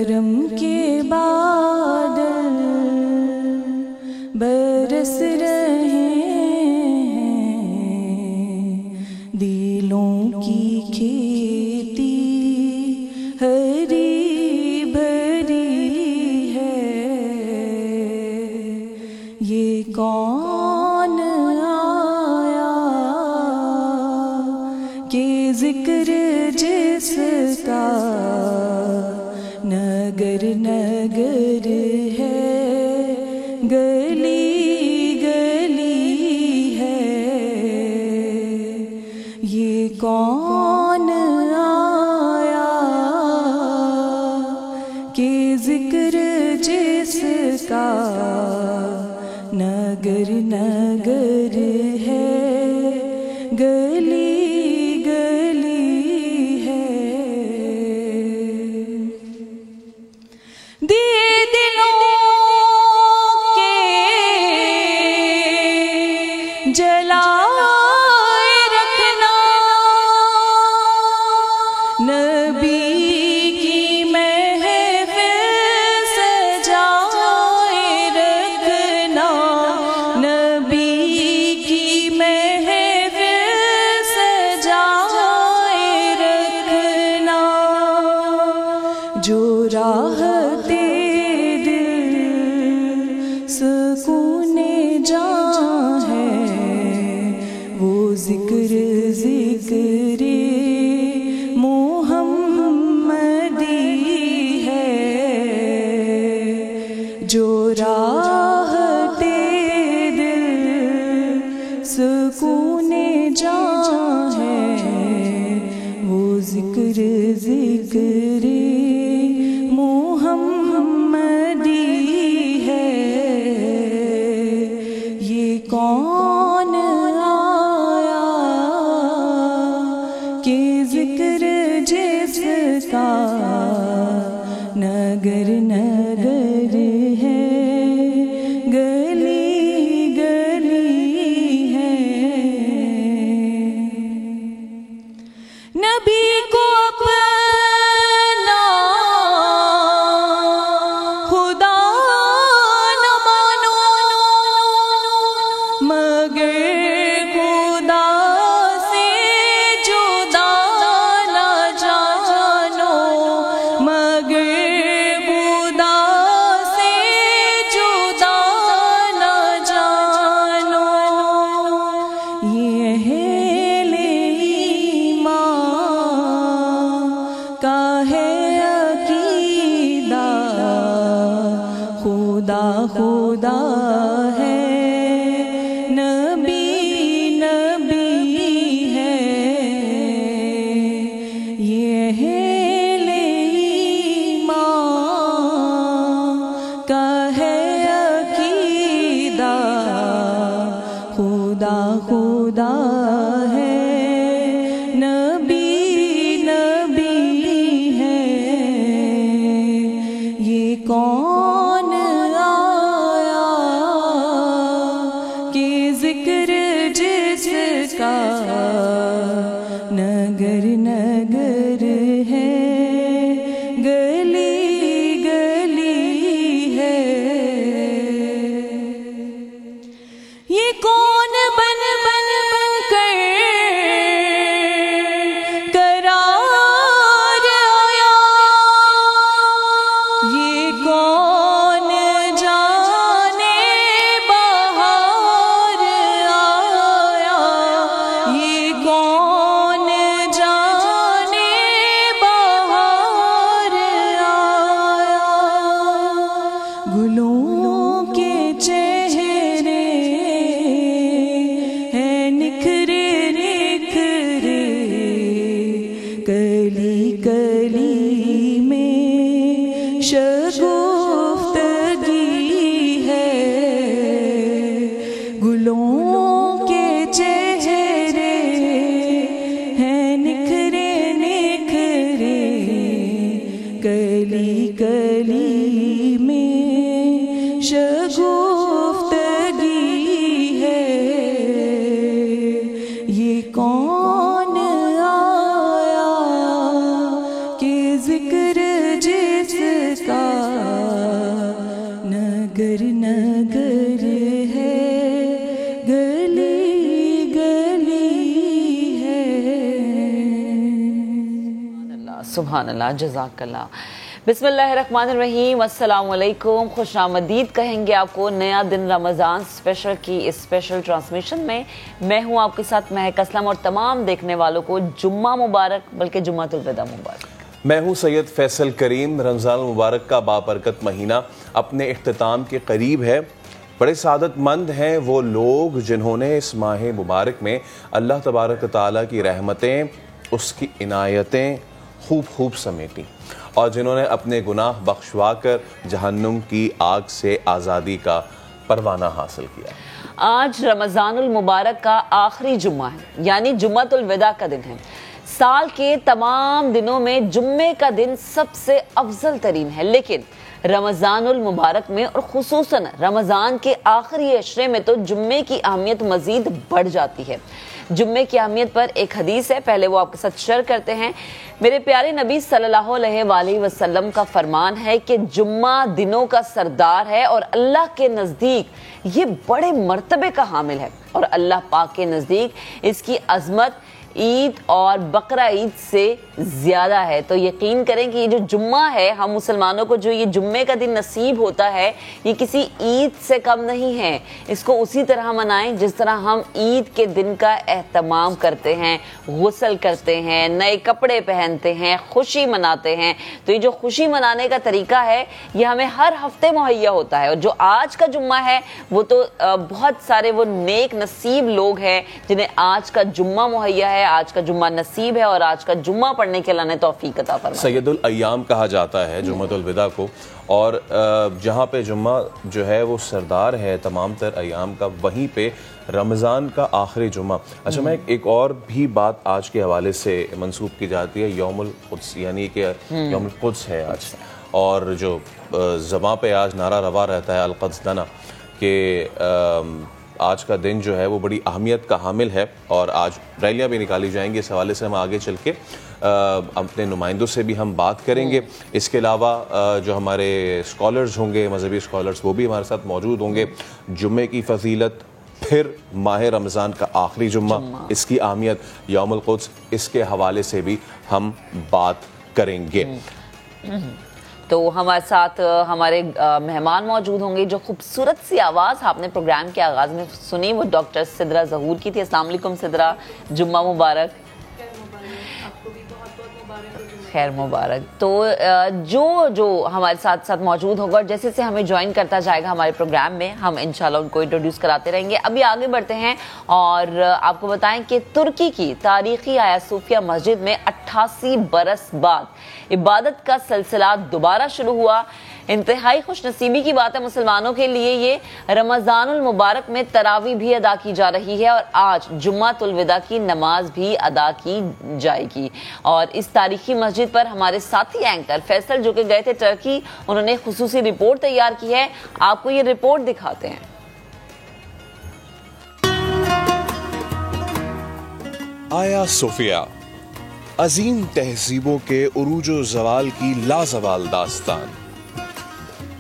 کرم کے بادل برس رہے ہیں، دلوں کی کھیتی ہری بھری ہے۔ یہ کون آیا کہ ذکر جس کا نگر نگر ہے، گلی گلی ہے۔ یہ کون آیا کہ ذکر جس کا نگر نگر ہے، گلی گلی ہے۔ دیے دلوں کے جلائے رکھنا، نبی کی محفل سجائے رکھنا، نبی کی محفل سجائے رکھنا۔ جو راحتے دل سکون جاں ہے، وہ ذکر ذکر محمدی ہے۔ جو راحتے دل سکون جاں ہے، وہ ذکر ذکر محمدی ہے۔ یہ کون آیا کہ ذکر جس کا نگر نگر ہے، گلی گلی ہے۔ نبی کو اپنا خدا نہ مانو، مگر خدا سے جدا نہ جانو، مگر خدا سے جدا نہ جانو۔ یہ اہل ایمان کا ہے عقیدہ، خدا خدا ہے، نبی نبی ہے۔ یہ اہل ایمان کا ہے عقیدہ، خدا خدا ہے، نبی نبی ہے۔ یہ کون آیا کہ ذکر جس کا نگر نگر ہے، گلی گلی ہے۔ یہ کون بن بن کر قرار آیا، یہ کون جانے بہار آیا، یہ کون جانے بہار آیا۔ گلوں کے چہرے ہیں نکھرے نکھرے، کلی کلی میں شگفتگی ہے۔ گلوں کے چہرے ہیں نکھرے نکھرے، کلی کلی میں شگفتگی ہے۔ یہ کون آیا کہ ذکر سبحان اللہ، جزاک اللہ۔ بسم اللہ الرحمن الرحیم، السلام علیکم، خوش آمدید کہیں گے آپ کو نیا دن رمضان اسپیشل کی اس اسپیشل ٹرانسمیشن میں۔ میں ہوں آپ کے ساتھ مہک اسلم، اور تمام دیکھنے والوں کو جمعہ مبارک، بلکہ جمعۃ الوداع مبارک۔ میں ہوں سید فیصل کریم۔ رمضان المبارک کا بابرکت مہینہ اپنے اختتام کے قریب ہے۔ بڑے سعادت مند ہیں وہ لوگ جنہوں نے اس ماہ مبارک میں اللہ تبارک و تعالیٰ کی رحمتیں، اس کی عنایتیں خوب سمیٹیں، اور جنہوں نے اپنے گناہ بخشوا کر جہنم کی آگ سے آزادی کا پروانہ حاصل کیا۔ آج رمضان المبارک کا آخری جمعہ ہے، یعنی جمعۃ الوداع کا دن ہے۔ سال کے تمام دنوں میں جمعے کا دن سب سے افضل ترین ہے، لیکن رمضان المبارک میں اور خصوصاً رمضان کے آخری عشرے میں تو جمعے کی اہمیت مزید بڑھ جاتی ہے۔ جمعے کی اہمیت پر ایک حدیث ہے، پہلے وہ آپ کے ساتھ شیئر کرتے ہیں۔ میرے پیارے نبی صلی اللہ علیہ وآلہ وسلم کا فرمان ہے کہ جمعہ دنوں کا سردار ہے اور اللہ کے نزدیک یہ بڑے مرتبے کا حامل ہے، اور اللہ پاک کے نزدیک اس کی عظمت عید اور بقرہ عید سے زیادہ ہے۔ تو یقین کریں کہ یہ جو جمعہ ہے، ہم مسلمانوں کو جو یہ جمعے کا دن نصیب ہوتا ہے، یہ کسی عید سے کم نہیں ہے۔ اس کو اسی طرح منائیں جس طرح ہم عید کے دن کا اہتمام کرتے ہیں، غسل کرتے ہیں، نئے کپڑے پہنتے ہیں، خوشی مناتے ہیں۔ تو یہ جو خوشی منانے کا طریقہ ہے، یہ ہمیں ہر ہفتے مہیا ہوتا ہے، اور جو آج کا جمعہ ہے وہ تو بہت سارے وہ نیک نصیب لوگ ہیں جنہیں آج کا جمعہ مہیا ہے، آج کا جمعہ نصیب ہے، اور آج کا جمعہ پڑھنے کے اللہ نے توفیق عطا فرمائی۔ سید الایام کہا جاتا ہے جمعۃ الوداع کو، اور جہاں پہ جمعہ جو ہے وہ سردار ہے تمام تر ایام کا، وہیں پہ رمضان کا آخری جمعہ۔ اچھا، میں ایک اور بھی بات آج کے حوالے سے منسوب کی جاتی ہے، یوم القدس، یعنی کہ یوم القدس ہے آج، اور جو زباں پہ آج نعرہ روا رہتا ہے القدس لنا، کہ آج کا دن جو ہے وہ بڑی اہمیت کا حامل ہے، اور آج ریلیاں بھی نکالی جائیں گی۔ اس حوالے سے ہم آگے چل کے اپنے نمائندوں سے بھی ہم بات کریں گے۔ اس کے علاوہ جو ہمارے اسکالرز ہوں گے، مذہبی اسکالرز، وہ بھی ہمارے ساتھ موجود ہوں گے۔ جمعے کی فضیلت، پھر ماہ رمضان کا آخری جمعہ، اس کی اہمیت، یوم القدس، اس کے حوالے سے بھی ہم بات کریں گے۔ تو ہمارے ساتھ ہمارے مہمان موجود ہوں گے۔ جو خوبصورت سی آواز آپ نے پروگرام کے آغاز میں سنی، وہ ڈاکٹر سدرہ ظہور کی تھی۔ السلام علیکم سدرہ، جمعہ مبارک۔ خیر مبارک۔ تو جو ہمارے ساتھ موجود ہوگا، اور جیسے سے ہمیں جوائن کرتا جائے گا ہمارے پروگرام میں، ہم انشاءاللہ ان کو انٹروڈیوس کراتے رہیں گے۔ ابھی آگے بڑھتے ہیں اور آپ کو بتائیں کہ ترکی کی تاریخی آیا صوفیہ مسجد میں 88 برس بعد عبادت کا سلسلہ دوبارہ شروع ہوا۔ انتہائی خوش نصیبی کی بات ہے مسلمانوں کے لیے، یہ رمضان المبارک میں تراویح بھی ادا کی جا رہی ہے، اور آج جمعۃ الوداع کی نماز بھی ادا کی جائے گی۔ اور اس تاریخی مسجد پر ہمارے ساتھی اینکر فیصل جو کہ گئے تھے ٹرکی، انہوں نے خصوصی رپورٹ تیار کی ہے، آپ کو یہ رپورٹ دکھاتے ہیں۔ آیا صوفیہ، عظیم تہذیبوں کے عروج و زوال کی لازوال داستان۔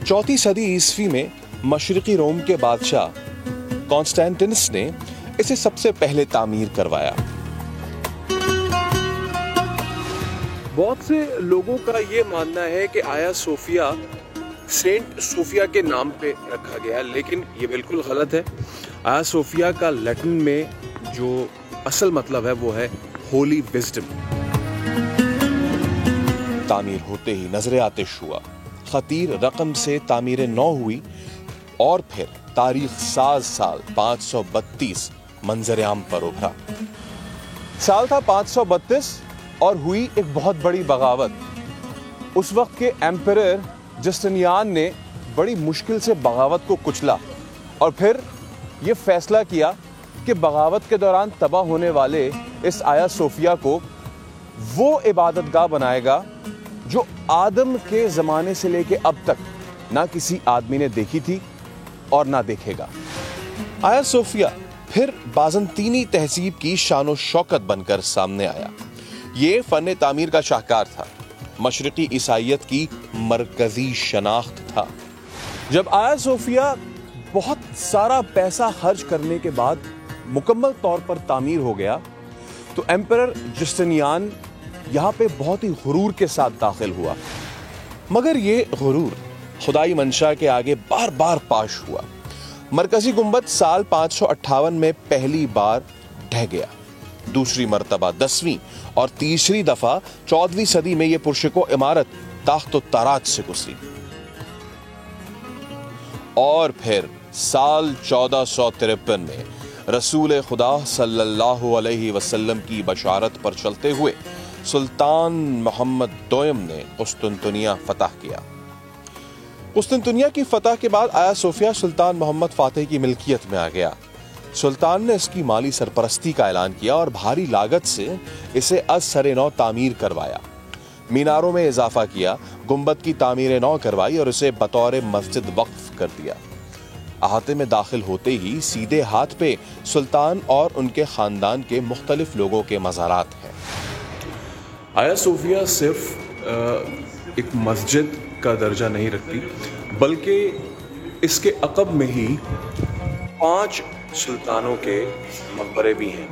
4 صدی عیسوی میں مشرقی روم کے بادشاہ کانسٹینٹنس نے اسے سب سے پہلے تعمیر کروایا۔ بہت سے لوگوں کا یہ ماننا ہے کہ آیا صوفیہ سینٹ صوفیہ کے نام پہ رکھا گیا، لیکن یہ بالکل غلط ہے۔ آیا صوفیہ کا لیٹن میں جو اصل مطلب ہے وہ ہے ہولی وزڈم۔ تعمیر ہوتے ہی نظر آتش ہوا، خطیر رقم سے تعمیر نو ہوئی، اور پھر تاریخ ساز سال 532 منظر عام پر ابھرا۔ سال تھا 532 اور ہوئی ایک بہت بڑی بغاوت۔ اس وقت کے ایمپرر جسٹینیان نے بڑی مشکل سے بغاوت کو کچلا، اور پھر یہ فیصلہ کیا کہ بغاوت کے دوران تباہ ہونے والے اس آیا صوفیہ کو وہ عبادت گاہ بنائے گا جو آدم کے زمانے سے لے کے اب تک نہ کسی آدمی نے دیکھی تھی اور نہ دیکھے گا۔ آیا صوفیہ پھر بازنطینی تہذیب کی شان و شوکت بن کر سامنے آیا۔ یہ فن تعمیر کا شاہکار تھا، مشرقی عیسائیت کی مرکزی شناخت تھا۔ جب آیا صوفیہ بہت سارا پیسہ خرچ کرنے کے بعد مکمل طور پر تعمیر ہو گیا، تو ایمپرر جسٹینیان یہاں پہ بہت ہی غرور کے ساتھ داخل ہوا، مگر یہ غرور خدائی منشا کے آگے بار بار پاش ہوا۔ مرکزی گنبد سال 558 میں پہلی بار ڈھہ گیا، دوسری مرتبہ 10ویں اور تیسری دفعہ 14ویں صدی میں یہ پرشکو عمارت تاخت و تاراج سے گزری، اور پھر سال 1453 میں رسول خدا صلی اللہ علیہ وسلم کی بشارت پر چلتے ہوئے سلطان محمد دوئم نے قسطنطنیہ فتح کیا۔ قسطنطنیہ کی فتح کے بعد آیا صوفیہ سلطان محمد فاتح کی ملکیت میں آ گیا۔ سلطان نے اس کی مالی سرپرستی کا اعلان کیا اور بھاری لاگت سے اسے از سر نو تعمیر کروایا، میناروں میں اضافہ کیا، گنبد کی تعمیر نو کروائی اور اسے بطور مسجد وقف کر دیا۔ احاطے میں داخل ہوتے ہی سیدھے ہاتھ پہ سلطان اور ان کے خاندان کے مختلف لوگوں کے مزارات ہیں۔ آیا صوفیہ صرف ایک مسجد کا درجہ نہیں رکھتی، بلکہ اس کے عقب میں ہی 5 سلطانوں کے مقبرے بھی ہیں۔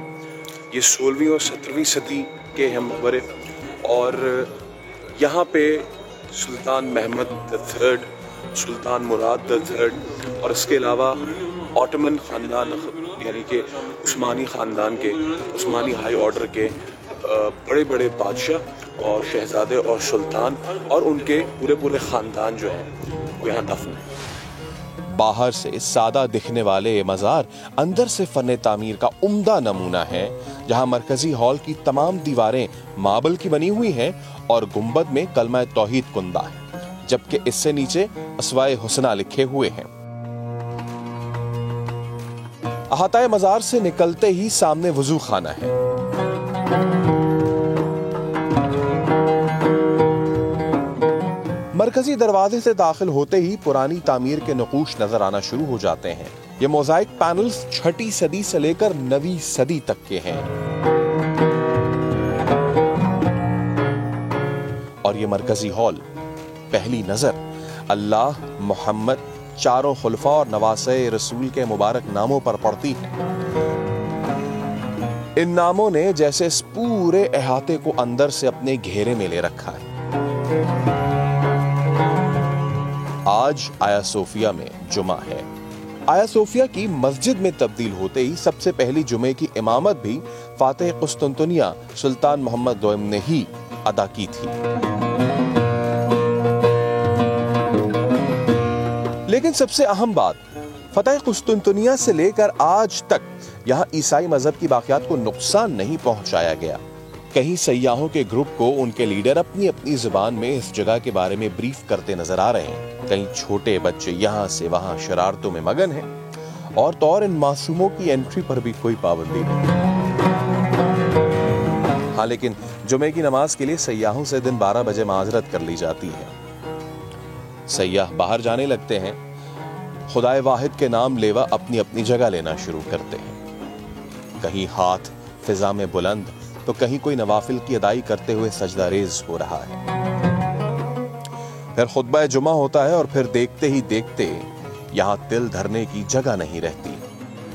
یہ 16ویں اور 17ویں صدی کے ہیں مقبرے، اور یہاں پہ سلطان محمد III، سلطان مراد III اور اس کے علاوہ آٹمن خاندان یعنی کہ عثمانی خاندان کے، عثمانی ہائی آرڈر کے بڑے بڑے بادشاہ اور شہزادے اور سلطان اور ان کے پورے خاندان جو ہیں وہ یہاں دفن ہیں۔ باہر سے سادہ دکھنے والے یہ مزار اندر سے فن تعمیر کا عمدہ نمونہ ہے، جہاں مرکزی ہال کی تمام دیواریں ماربل کی بنی ہوئی ہیں اور گنبد میں کلمہ توحید کندہ ہے، جبکہ اس سے نیچے اسمائے حسنہ لکھے ہوئے ہیں۔ احاطہ مزار سے نکلتے ہی سامنے وضو خانہ ہے۔ مرکزی دروازے سے داخل ہوتے ہی پرانی تعمیر کے نقوش نظر آنا شروع ہو جاتے ہیں۔ یہ موزائک پینلز 6 صدی سے لے کر 9 صدی تک کے ہیں، اور یہ مرکزی ہال پہلی نظر اللہ، محمد، چاروں خلفاء اور نواسے رسول کے مبارک ناموں پر پڑتی ہے۔ ان ناموں نے جیسے اس پورے احاطے کو اندر سے اپنے گھیرے میں لے رکھا ہے۔ آج آیا صوفیہ میں جمعہ ہے۔ آیا صوفیہ کی مسجد میں تبدیل ہوتے ہی سب سے پہلی جمعے کی امامت بھی فاتح قسطنطنیہ سلطان محمد دوئم نے ہی ادا کی تھی۔ لیکن سب سے اہم بات، فتح قسطنطنیہ سے لے کر آج تک یہاں عیسائی مذہب کی باقیات کو نقصان نہیں پہنچایا گیا۔ کہیں سیاحوں کے گروپ کو ان کے لیڈر اپنی اپنی زبان میں اس جگہ کے بارے میں بریف کرتے نظر آ رہے ہیں، کہیں چھوٹے بچے یہاں سے وہاں شرارتوں میں مگن ہیں، اور تو اور ان معصوموں کی انٹری پر بھی کوئی پابندی نہیں۔ ہاں، لیکن جمعے کی نماز کے لیے سیاحوں سے دن 12 بجے معذرت کر لی جاتی ہے۔ سیاح باہر جانے لگتے ہیں، خدائے واحد کے نام لیوا اپنی اپنی جگہ لینا شروع کرتے ہیں، کہیں ہاتھ فضا میں بلند تو کہیں کوئی نوافل کی ادائی کرتے ہوئے سجدہ ریز ہو رہا ہے۔ پھر خطبہ جمعہ ہوتا ہے اور پھر دیکھتے ہی دیکھتے یہاں دل دھرنے کی جگہ نہیں رہتی۔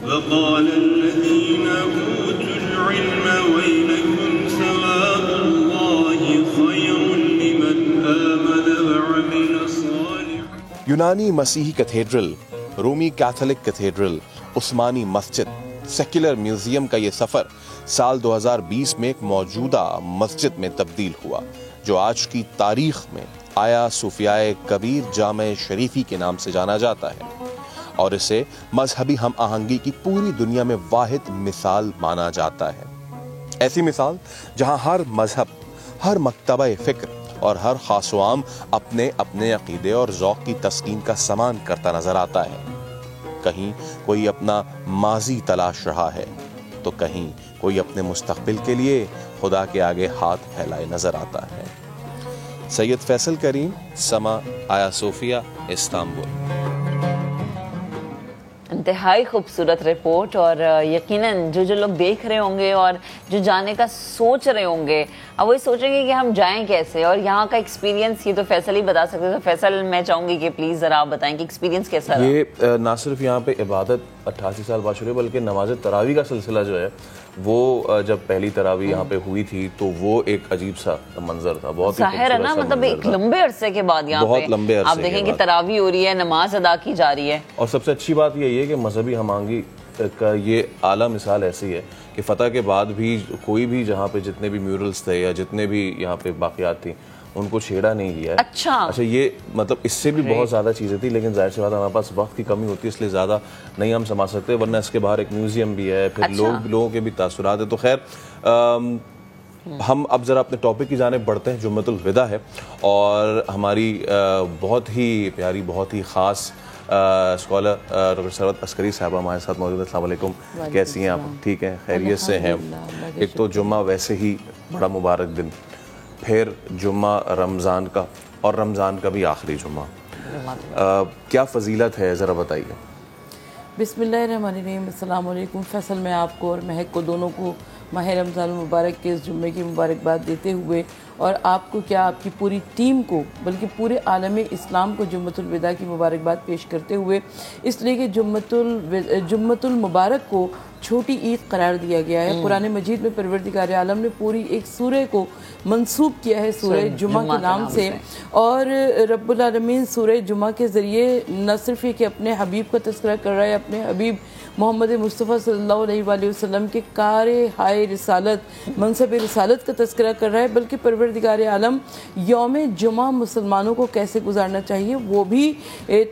وقال الذين اوتوا العلم ويلكم ثواب الله خير لمن آمن وعمل صالحا۔ یونانی مسیحی کیتھیڈرل، رومی کیتھولک کیتھیڈرل، عثمانی مسجد، سیکولر میوزیم کا یہ سفر سال 2020 میں ایک موجودہ مسجد میں تبدیل ہوا، جو آج کی تاریخ میں آیا صوفیہ کبیر جامع شریفی کے نام سے جانا جاتا ہے، اور اسے مذہبی ہم آہنگی کی پوری دنیا میں واحد مثال مانا جاتا ہے۔ ایسی مثال جہاں ہر مذہب، ہر مکتبہ فکر اور ہر خاص و عام اپنے اپنے عقیدے اور ذوق کی تسکین کا سامان کرتا نظر آتا ہے۔ کہیں کوئی اپنا ماضی تلاش رہا ہے تو کہیں کوئی اپنے مستقبل کے لیے خدا کے آگے ہاتھ پھیلائے نظر آتا ہے۔ سید فیصل کریم، سما، آیا صوفیہ، استنبول۔ انتہائی خوبصورت رپورٹ, اور یقیناً جو لوگ دیکھ رہے ہوں گے اور جو جانے کا سوچ رہے ہوں گے اب وہی سوچیں گے کہ ہم جائیں کیسے, اور یہاں کا ایکسپیرینس یہ تو فیصل ہی بتا سکتے. تو فیصل, میں چاہوں گی کہ پلیز ذرا آپ بتائیں کہ ایکسپیرینس کیسا رہا. یہ نہ صرف یہاں پہ عبادت 88 سال بعد شروع, بلکہ نماز تراویح کا سلسلہ جو ہے وہ جب پہلی تراویح یہاں پہ ہوئی تھی تو وہ ایک عجیب سا منظر تھا, بہت ظاہر ہے نا, مطلب ایک لمبے عرصے کے بعد یہاں پہ آپ دیکھیں کہ تراویح ہو رہی ہے, نماز ادا کی جا رہی ہے. اور سب سے اچھی بات یہ ہے کہ مذہبی ہم آہنگی کا یہ اعلیٰ مثال ایسی ہے کہ فتح کے بعد بھی کوئی بھی جہاں پہ جتنے بھی میورلز تھے یا جتنے بھی یہاں پہ باقیات تھیں ان کو چھیڑا نہیں گیا ہے. اچھا, یہ مطلب اس سے بھی بہت زیادہ چیزیں تھیں, لیکن ظاہر سی بات ہمارے پاس وقت کی کمی ہوتی ہے, اس لیے زیادہ نہیں ہم سنبھال سکتے, ورنہ اس کے باہر ایک میوزیم بھی ہے, پھر لوگوں کے بھی تاثرات ہیں. تو خیر ہم اب ذرا اپنے ٹاپک کی جانب بڑھتے ہیں. جمعۃ الوداع ہے اور ہماری بہت ہی پیاری, بہت ہی خاص اسکالر ڈاکٹر ثروت عسکری صاحبہ ہمارے ساتھ موجود ہیں. السلام علیکم, کیسی ہیں آپ؟ ٹھیک ہیں, خیریت سے ہیں؟ ایک تو جمعہ ویسے ہی بڑا مبارک دن, پھر جمعہ رمضان کا, اور رمضان کا بھی آخری جمعہ, کیا فضیلت ہے ذرا بتائیے. بسم اللہ الرحمن الرحیم. السلام علیکم. فیصل, میں آپ کو اور مہک کو دونوں کو ماہ رمضان المبارک کے اس جمعے کی مبارکباد دیتے ہوئے, اور آپ کو کیا آپ کی پوری ٹیم کو بلکہ پورے عالم اسلام کو جمعۃ الوداع کی مبارکباد پیش کرتے ہوئے, اس لیے کہ جمعۃ المبارک کو چھوٹی عید قرار دیا گیا ہے. قرآن مجید میں پروردگار عالم نے پوری ایک سورہ کو منسوب کیا ہے سورہ جمعہ کے نام سے, اور رب العالمین سورہ جمعہ کے ذریعے نہ صرف یہ کہ اپنے حبیب کا تذکرہ کر رہا ہے, اپنے حبیب محمد مصطفیٰ صلی اللہ علیہ وآلہ وسلم کے کار ہائے رسالت, منصب رسالت کا تذکرہ کر رہا ہے, بلکہ پروردگار عالم یوم جمعہ مسلمانوں کو کیسے گزارنا چاہیے وہ بھی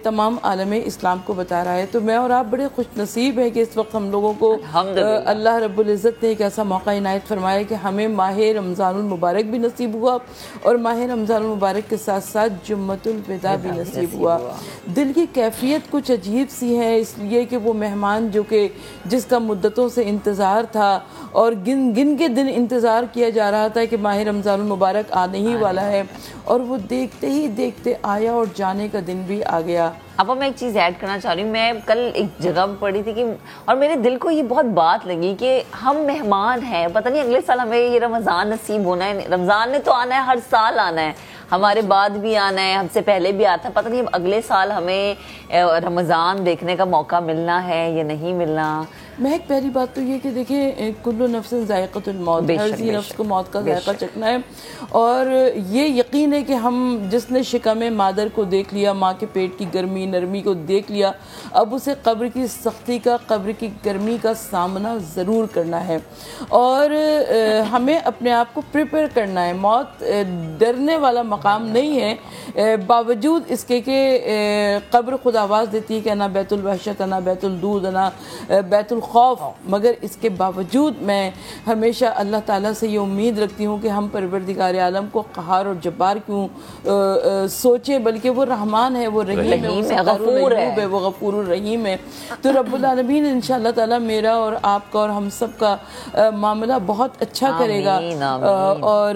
تمام عالم اسلام کو بتا رہا ہے. تو میں اور آپ بڑے خوش نصیب ہیں کہ اس وقت ہم لوگوں کو اللہ رب العزت نے ایک ایسا موقع عنایت فرمایا کہ ہمیں ماہ رمضان المبارک بھی نصیب ہوا, اور ماہ رمضان المبارک کے ساتھ ساتھ جمعۃ الوداع بھی نصیب ہوا. دل کی کیفیت کچھ عجیب سی ہے, اس لیے کہ وہ مہمان جو کہ جس کا مدتوں سے انتظار تھا اور گن کے دن انتظار کیا جا رہا تھا کہ ماہ رمضان المبارک آنے ہی والا ہے, اور وہ دیکھتے ہی دیکھتے آیا اور جانے کا دن بھی آ گیا. اب میں ایک چیز ایڈ کرنا چاہ رہی ہوں. میں کل ایک جگہ پڑھی تھی کہ اور میرے دل کو یہ بہت بات لگی کہ ہم مہمان ہیں, پتہ نہیں اگلے سال ہمیں یہ رمضان نصیب ہونا ہے. رمضان نے تو آنا ہے, ہر سال آنا ہے, ہمارے بعد بھی آنا ہے, ہم سے پہلے بھی آتا ہے, پتہ نہیں اگلے سال ہمیں رمضان دیکھنے کا موقع ملنا ہے یا نہیں ملنا. مہک, پہلی بات تو یہ کہ دیکھیں کل نفس ذائقۃ الموت, ہر ذی نفس کو موت کا ذائقہ چکھنا ہے, اور یہ یقین ہے کہ ہم جس نے شکم مادر کو دیکھ لیا, ماں کے پیٹ کی گرمی نرمی کو دیکھ لیا, اب اسے قبر کی سختی کا, قبر کی گرمی کا سامنا ضرور کرنا ہے, اور ہمیں اپنے آپ کو پریپیئر کرنا ہے. موت ڈرنے والا مقام نہیں ہے, باوجود اس کے کہ قبر خود آواز دیتی ہے کہ انا بیت الوحشت, انا بیت الدود, انا بیت الخوف, مگر اس کے باوجود میں ہمیشہ اللہ تعالیٰ سے یہ امید رکھتی ہوں کہ ہم پروردگار عالم کو قہار اور جبار کیوں سوچیں, بلکہ وہ رحمان ہے, وہ رحیم ہے, وہ غفور الرحیم ہے. تو رب العالمین انشاءاللہ تعالیٰ میرا اور آپ کا اور ہم سب کا معاملہ بہت اچھا کرے گا, اور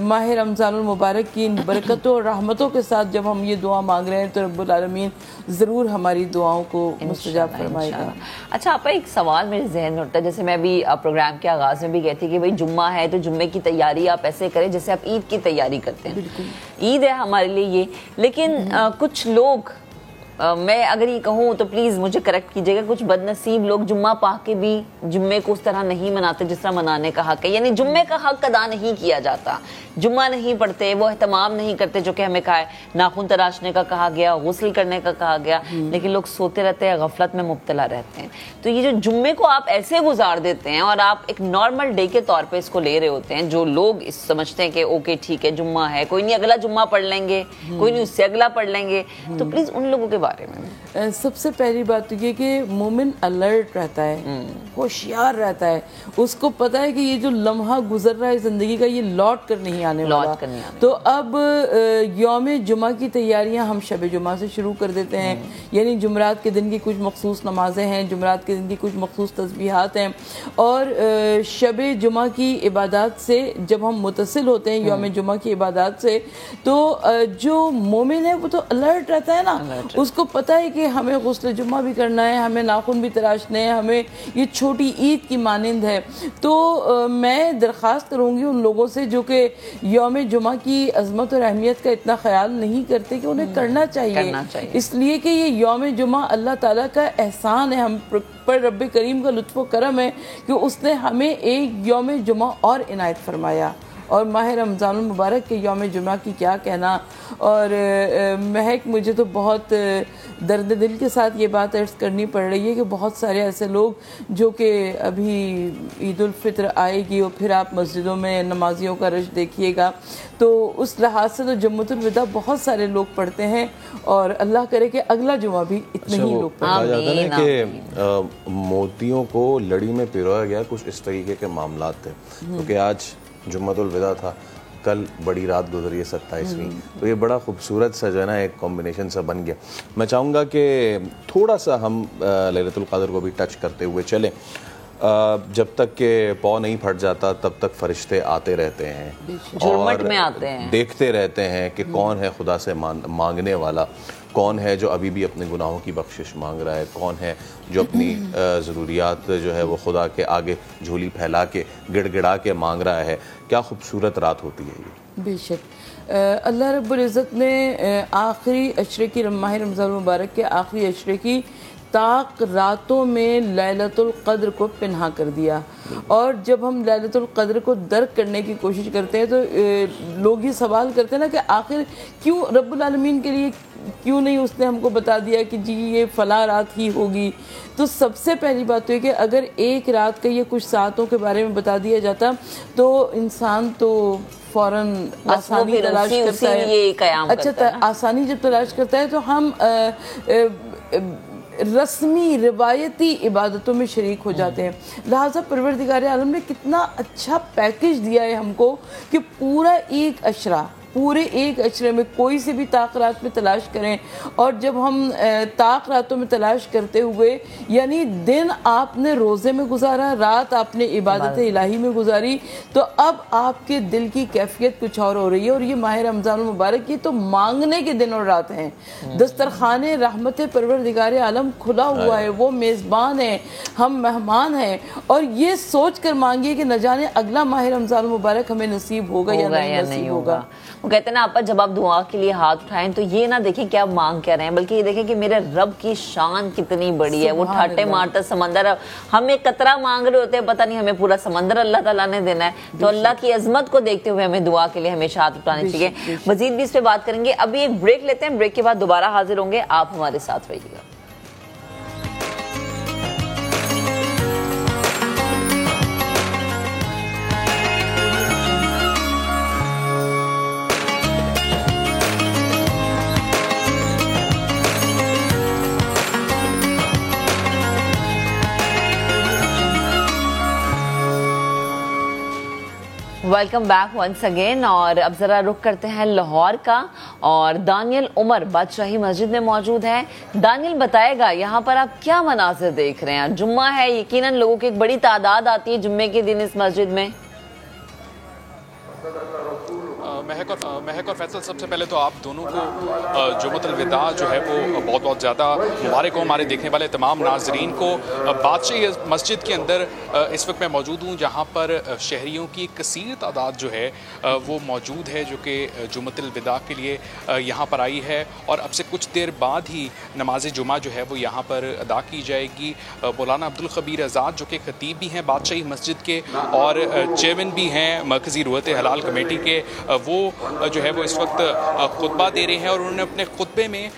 ماہ رمضان المبارک کی برکتوں اور رحمتوں کے ساتھ جب ہم یہ دعا مانگ رہے ہیں تو رب العالمین ضرور ہماری دعاؤں کو مستجاب فرمائے گا. اچھا آپ ایک سوال میرے ذہن میں اٹھتا ہے, جیسے میں ابھی پروگرام کے آغاز میں بھی کہتی کہ بھائی جمعہ ہے تو جمعے کی تیاری آپ ایسے کریں جیسے آپ عید کی تیاری کرتے ہیں. عید ہے ہمارے لیے یہ, لیکن کچھ لوگ, میں اگر یہ کہوں تو پلیز مجھے کریکٹ کیجیے گا, کچھ بد نصیب لوگ جمعہ پا کے بھی جمعے کو اس طرح نہیں مناتے جس طرح منانے کا حق ہے, یعنی جمعے کا حق ادا نہیں کیا جاتا, جمعہ نہیں پڑھتے, وہ اہتمام نہیں کرتے جو کہ ہمیں کہا ہے, ناخن تراشنے کا کہا گیا, غسل کرنے کا کہا گیا, لیکن لوگ سوتے رہتے ہیں, غفلت میں مبتلا رہتے ہیں. تو یہ جو جمعے کو آپ ایسے گزار دیتے ہیں اور آپ ایک نارمل ڈے کے طور پہ اس کو لے رہے ہوتے ہیں, جو لوگ سمجھتے ہیں کہ اوکے ٹھیک ہے جمعہ ہے, کوئی نہیں اگلا جمعہ پڑھ لیں گے, کوئی نہیں اس سے اگلا پڑھ لیں گے, تو پلیز ان لوگوں کے بارے میں. سب سے پہلی بات تو یہ کہ مومن الرٹ رہتا ہے, ہوشیار رہتا ہے, اس کو پتا ہے کہ یہ جو لمحہ گزر رہا ہے زندگی کا یہ لوٹ کر نہیں آنے والا. تو اب یوم جمعہ کی تیاریاں ہم شب جمعہ سے شروع کر دیتے ہیں, یعنی جمعرات کے دن کی کچھ مخصوص نمازیں ہیں, جمعرات کے دن کی کچھ مخصوص تسبیحات ہیں, اور شب جمعہ کی عبادات سے جب ہم متصل ہوتے ہیں یوم جمعہ کی عبادات سے, تو جو مومن ہے وہ تو الرٹ رہتا ہے نا, اس کو پتا ہے کہ کہ ہمیں غسل جمعہ بھی کرنا ہے, ہمیں ناخن بھی تراشنے ہیں, ہمیں یہ چھوٹی عید کی مانند ہے. تو میں درخواست کروں گی ان لوگوں سے جو کہ یوم جمعہ کی عظمت اور اہمیت کا اتنا خیال نہیں کرتے کہ انہیں کرنا چاہیے, اس لیے کہ یہ یوم جمعہ اللہ تعالیٰ کا احسان ہے ہم پر, رب کریم کا لطف و کرم ہے کہ اس نے ہمیں ایک یوم جمعہ اور عنایت فرمایا. اور ماہ رمضان المبارک کے یوم جمعہ کی کیا کہنا. اور مہک, مجھے تو بہت درد دل کے ساتھ یہ بات عرض کرنی پڑ رہی ہے کہ بہت سارے ایسے لوگ جو کہ ابھی عید الفطر آئے گی اور پھر آپ مسجدوں میں نمازیوں کا رش دیکھیے گا, تو اس لحاظ سے تو جمعۃ الوداع بہت سارے لوگ پڑھتے ہیں, اور اللہ کرے کہ اگلا جمعہ بھی اتنے ہی لوگ کہا جاتا ہے کہ موتیوں کو لڑی میں پیرویا گیا کچھ اس طریقے کے معاملات تھے, کیونکہ آج جمعۃ الوداع تھا, کل بڑی رات گزری ہے 27ویں, تو یہ بڑا خوبصورت سا جو ہے نا ایک کمبینیشن سا بن گیا. میں چاہوں گا کہ تھوڑا سا ہم لیلۃ القدر کو بھی ٹچ کرتے ہوئے چلیں. جب تک کہ پاؤں نہیں پھٹ جاتا تب تک فرشتے آتے رہتے ہیں اور دیکھتے رہتے ہیں کہ کون ہے خدا سے مانگنے والا, کون ہے جو ابھی بھی اپنے گناہوں کی بخشش مانگ رہا ہے, کون ہے جو اپنی ضروریات جو ہے وہ خدا کے آگے جھولی پھیلا کے گڑ گڑا کے مانگ رہا ہے. کیا خوبصورت رات ہوتی ہے یہ. بے شک اللہ رب العزت نے آخری عشرے کی, ماہ رمضان المبارک کے آخری عشرے کی طاق راتوں میں لیلۃ القدر کو پنہا کر دیا. اور جب ہم لیلۃ القدر کو درک کرنے کی کوشش کرتے ہیں تو لوگ یہ سوال کرتے ہیں نا کہ آخر کیوں رب العالمین کے لیے کیوں نہیں اس نے ہم کو بتا دیا کہ جی یہ فلاں رات ہی ہوگی. تو سب سے پہلی بات تو یہ کہ اگر ایک رات کا یہ کچھ ساعتوں کے بارے میں بتا دیا جاتا تو انسان تو فوراً آسانی تلاش کرتا ہے. اچھا, آسانی جب تلاش کرتا ہے تو ہم رسمی روایتی عبادتوں میں شریک ہو جاتے ہیں. لہٰذا پروردگار عالم نے کتنا اچھا پیکج دیا ہے ہم کو کہ پورا ایک عشرہ, پورے ایک عشرے میں کوئی سے بھی طاق رات میں تلاش کریں. اور جب ہم طاق راتوں میں تلاش کرتے ہوئے, یعنی دن آپ نے روزے میں گزارا, رات آپ نے عبادت الہی میں گزاری, تو اب آپ کے دل کی کیفیت کچھ اور ہو رہی ہے. اور یہ ماہ رمضان المبارک کی تو مانگنے کے دن اور رات ہیں. دسترخوان رحمت پروردگار عالم کھلا ہوا ہے, وہ میزبان ہے, ہم مہمان ہیں, اور یہ سوچ کر مانگیے کہ نہ جانے اگلا ماہ رمضان المبارک ہمیں نصیب ہوگا یا نہیں نصیب ہوگا. وہ کہتے ہیں نا آپا, جب آپ دعا کے لیے ہاتھ اٹھائیں تو یہ نہ دیکھیں کہ آپ مانگ کیا رہے ہیں, بلکہ یہ دیکھیں کہ میرے رب کی شان کتنی بڑی ہے. وہ ٹھاٹے مارتا سمندر, ہم ایک قطرہ مانگ رہے ہوتے ہیں, پتہ نہیں ہمیں پورا سمندر اللہ تعالیٰ نے دینا ہے. تو اللہ کی عظمت کو دیکھتے ہوئے ہمیں دعا کے لیے ہمیشہ ہاتھ اٹھانے چاہیے. مزید بھی اس پہ بات کریں گے, ابھی ایک بریک لیتے ہیں, بریک کے بعد دوبارہ حاضر ہوں گے, آپ ہمارے ساتھ رہیے گا. Welcome back once again. اور اب ذرا رخ کرتے ہیں لاہور کا, اور دانیل عمر بادشاہی مسجد میں موجود ہیں. دانیل بتائے گا یہاں پر آپ کیا مناظر دیکھ رہے ہیں. جمعہ ہے, یقیناً لوگوں کی ایک بڑی تعداد آتی ہے جمعے کے دن اس مسجد میں. مہک اور فیصل, سب سے پہلے تو آپ دونوں کو جمعۃ الوداع جو ہے وہ بہت بہت زیادہ مبارک ہو. ہمارے دیکھنے والے تمام ناظرین کو بادشاہی مسجد کے اندر اس وقت میں موجود ہوں, جہاں پر شہریوں کی کثیر تعداد جو ہے وہ موجود ہے, جو کہ جمعۃ الوداع کے لیے یہاں پر آئی ہے. اور اب سے کچھ دیر بعد ہی نماز جمعہ جو ہے وہ یہاں پر ادا کی جائے گی. مولانا عبدالخبیر آزاد جو کہ خطیب بھی ہیں بادشاہی مسجد کے اور چیئرمین بھی ہیں مرکزی روحت حلال کمیٹی کے, وہ جو ہے وہ اس وقت خطبہ دے رہے ہیں. اور انہوں نے اپنے خطبے میں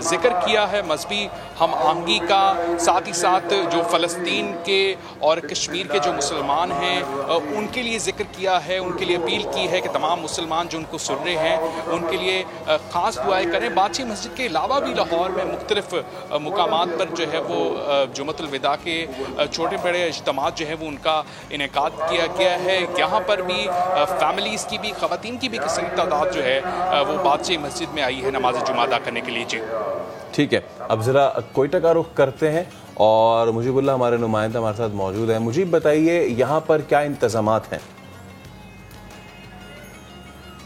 ذکر کیا ہے مذہبی ہم آہنگی کا, ساتھ ہی ساتھ جو فلسطین کے اور کشمیر کے جو مسلمان ہیں ان کے لیے ذکر کیا ہے, ان کے لیے اپیل کی ہے کہ تمام مسلمان جو ان کو سن رہے ہیں ان کے لیے خاص دعائیں کریں. بادشاہی مسجد کے علاوہ بھی لاہور میں مختلف مقامات پر جو ہے وہ جمعۃ الوداع کے چھوٹے بڑے اجتماعات جو ہے وہ ان کا انعقاد کیا گیا ہے. یہاں پر بھی فیملیز کی بھی, خواتین کی بھی کثیر تعداد جو ہے وہ بادشاہی مسجد میں آئی ہے نماز جمعہ ادا کرنے کے لیے. جی ٹھیک ہے, اب ذرا کوئٹہ کا رخ کرتے ہیں, اور مجیب اللہ ہمارے نمائندہ ہمارے ساتھ موجود ہیں. مجیب بتائیے یہاں پر کیا انتظامات ہیں؟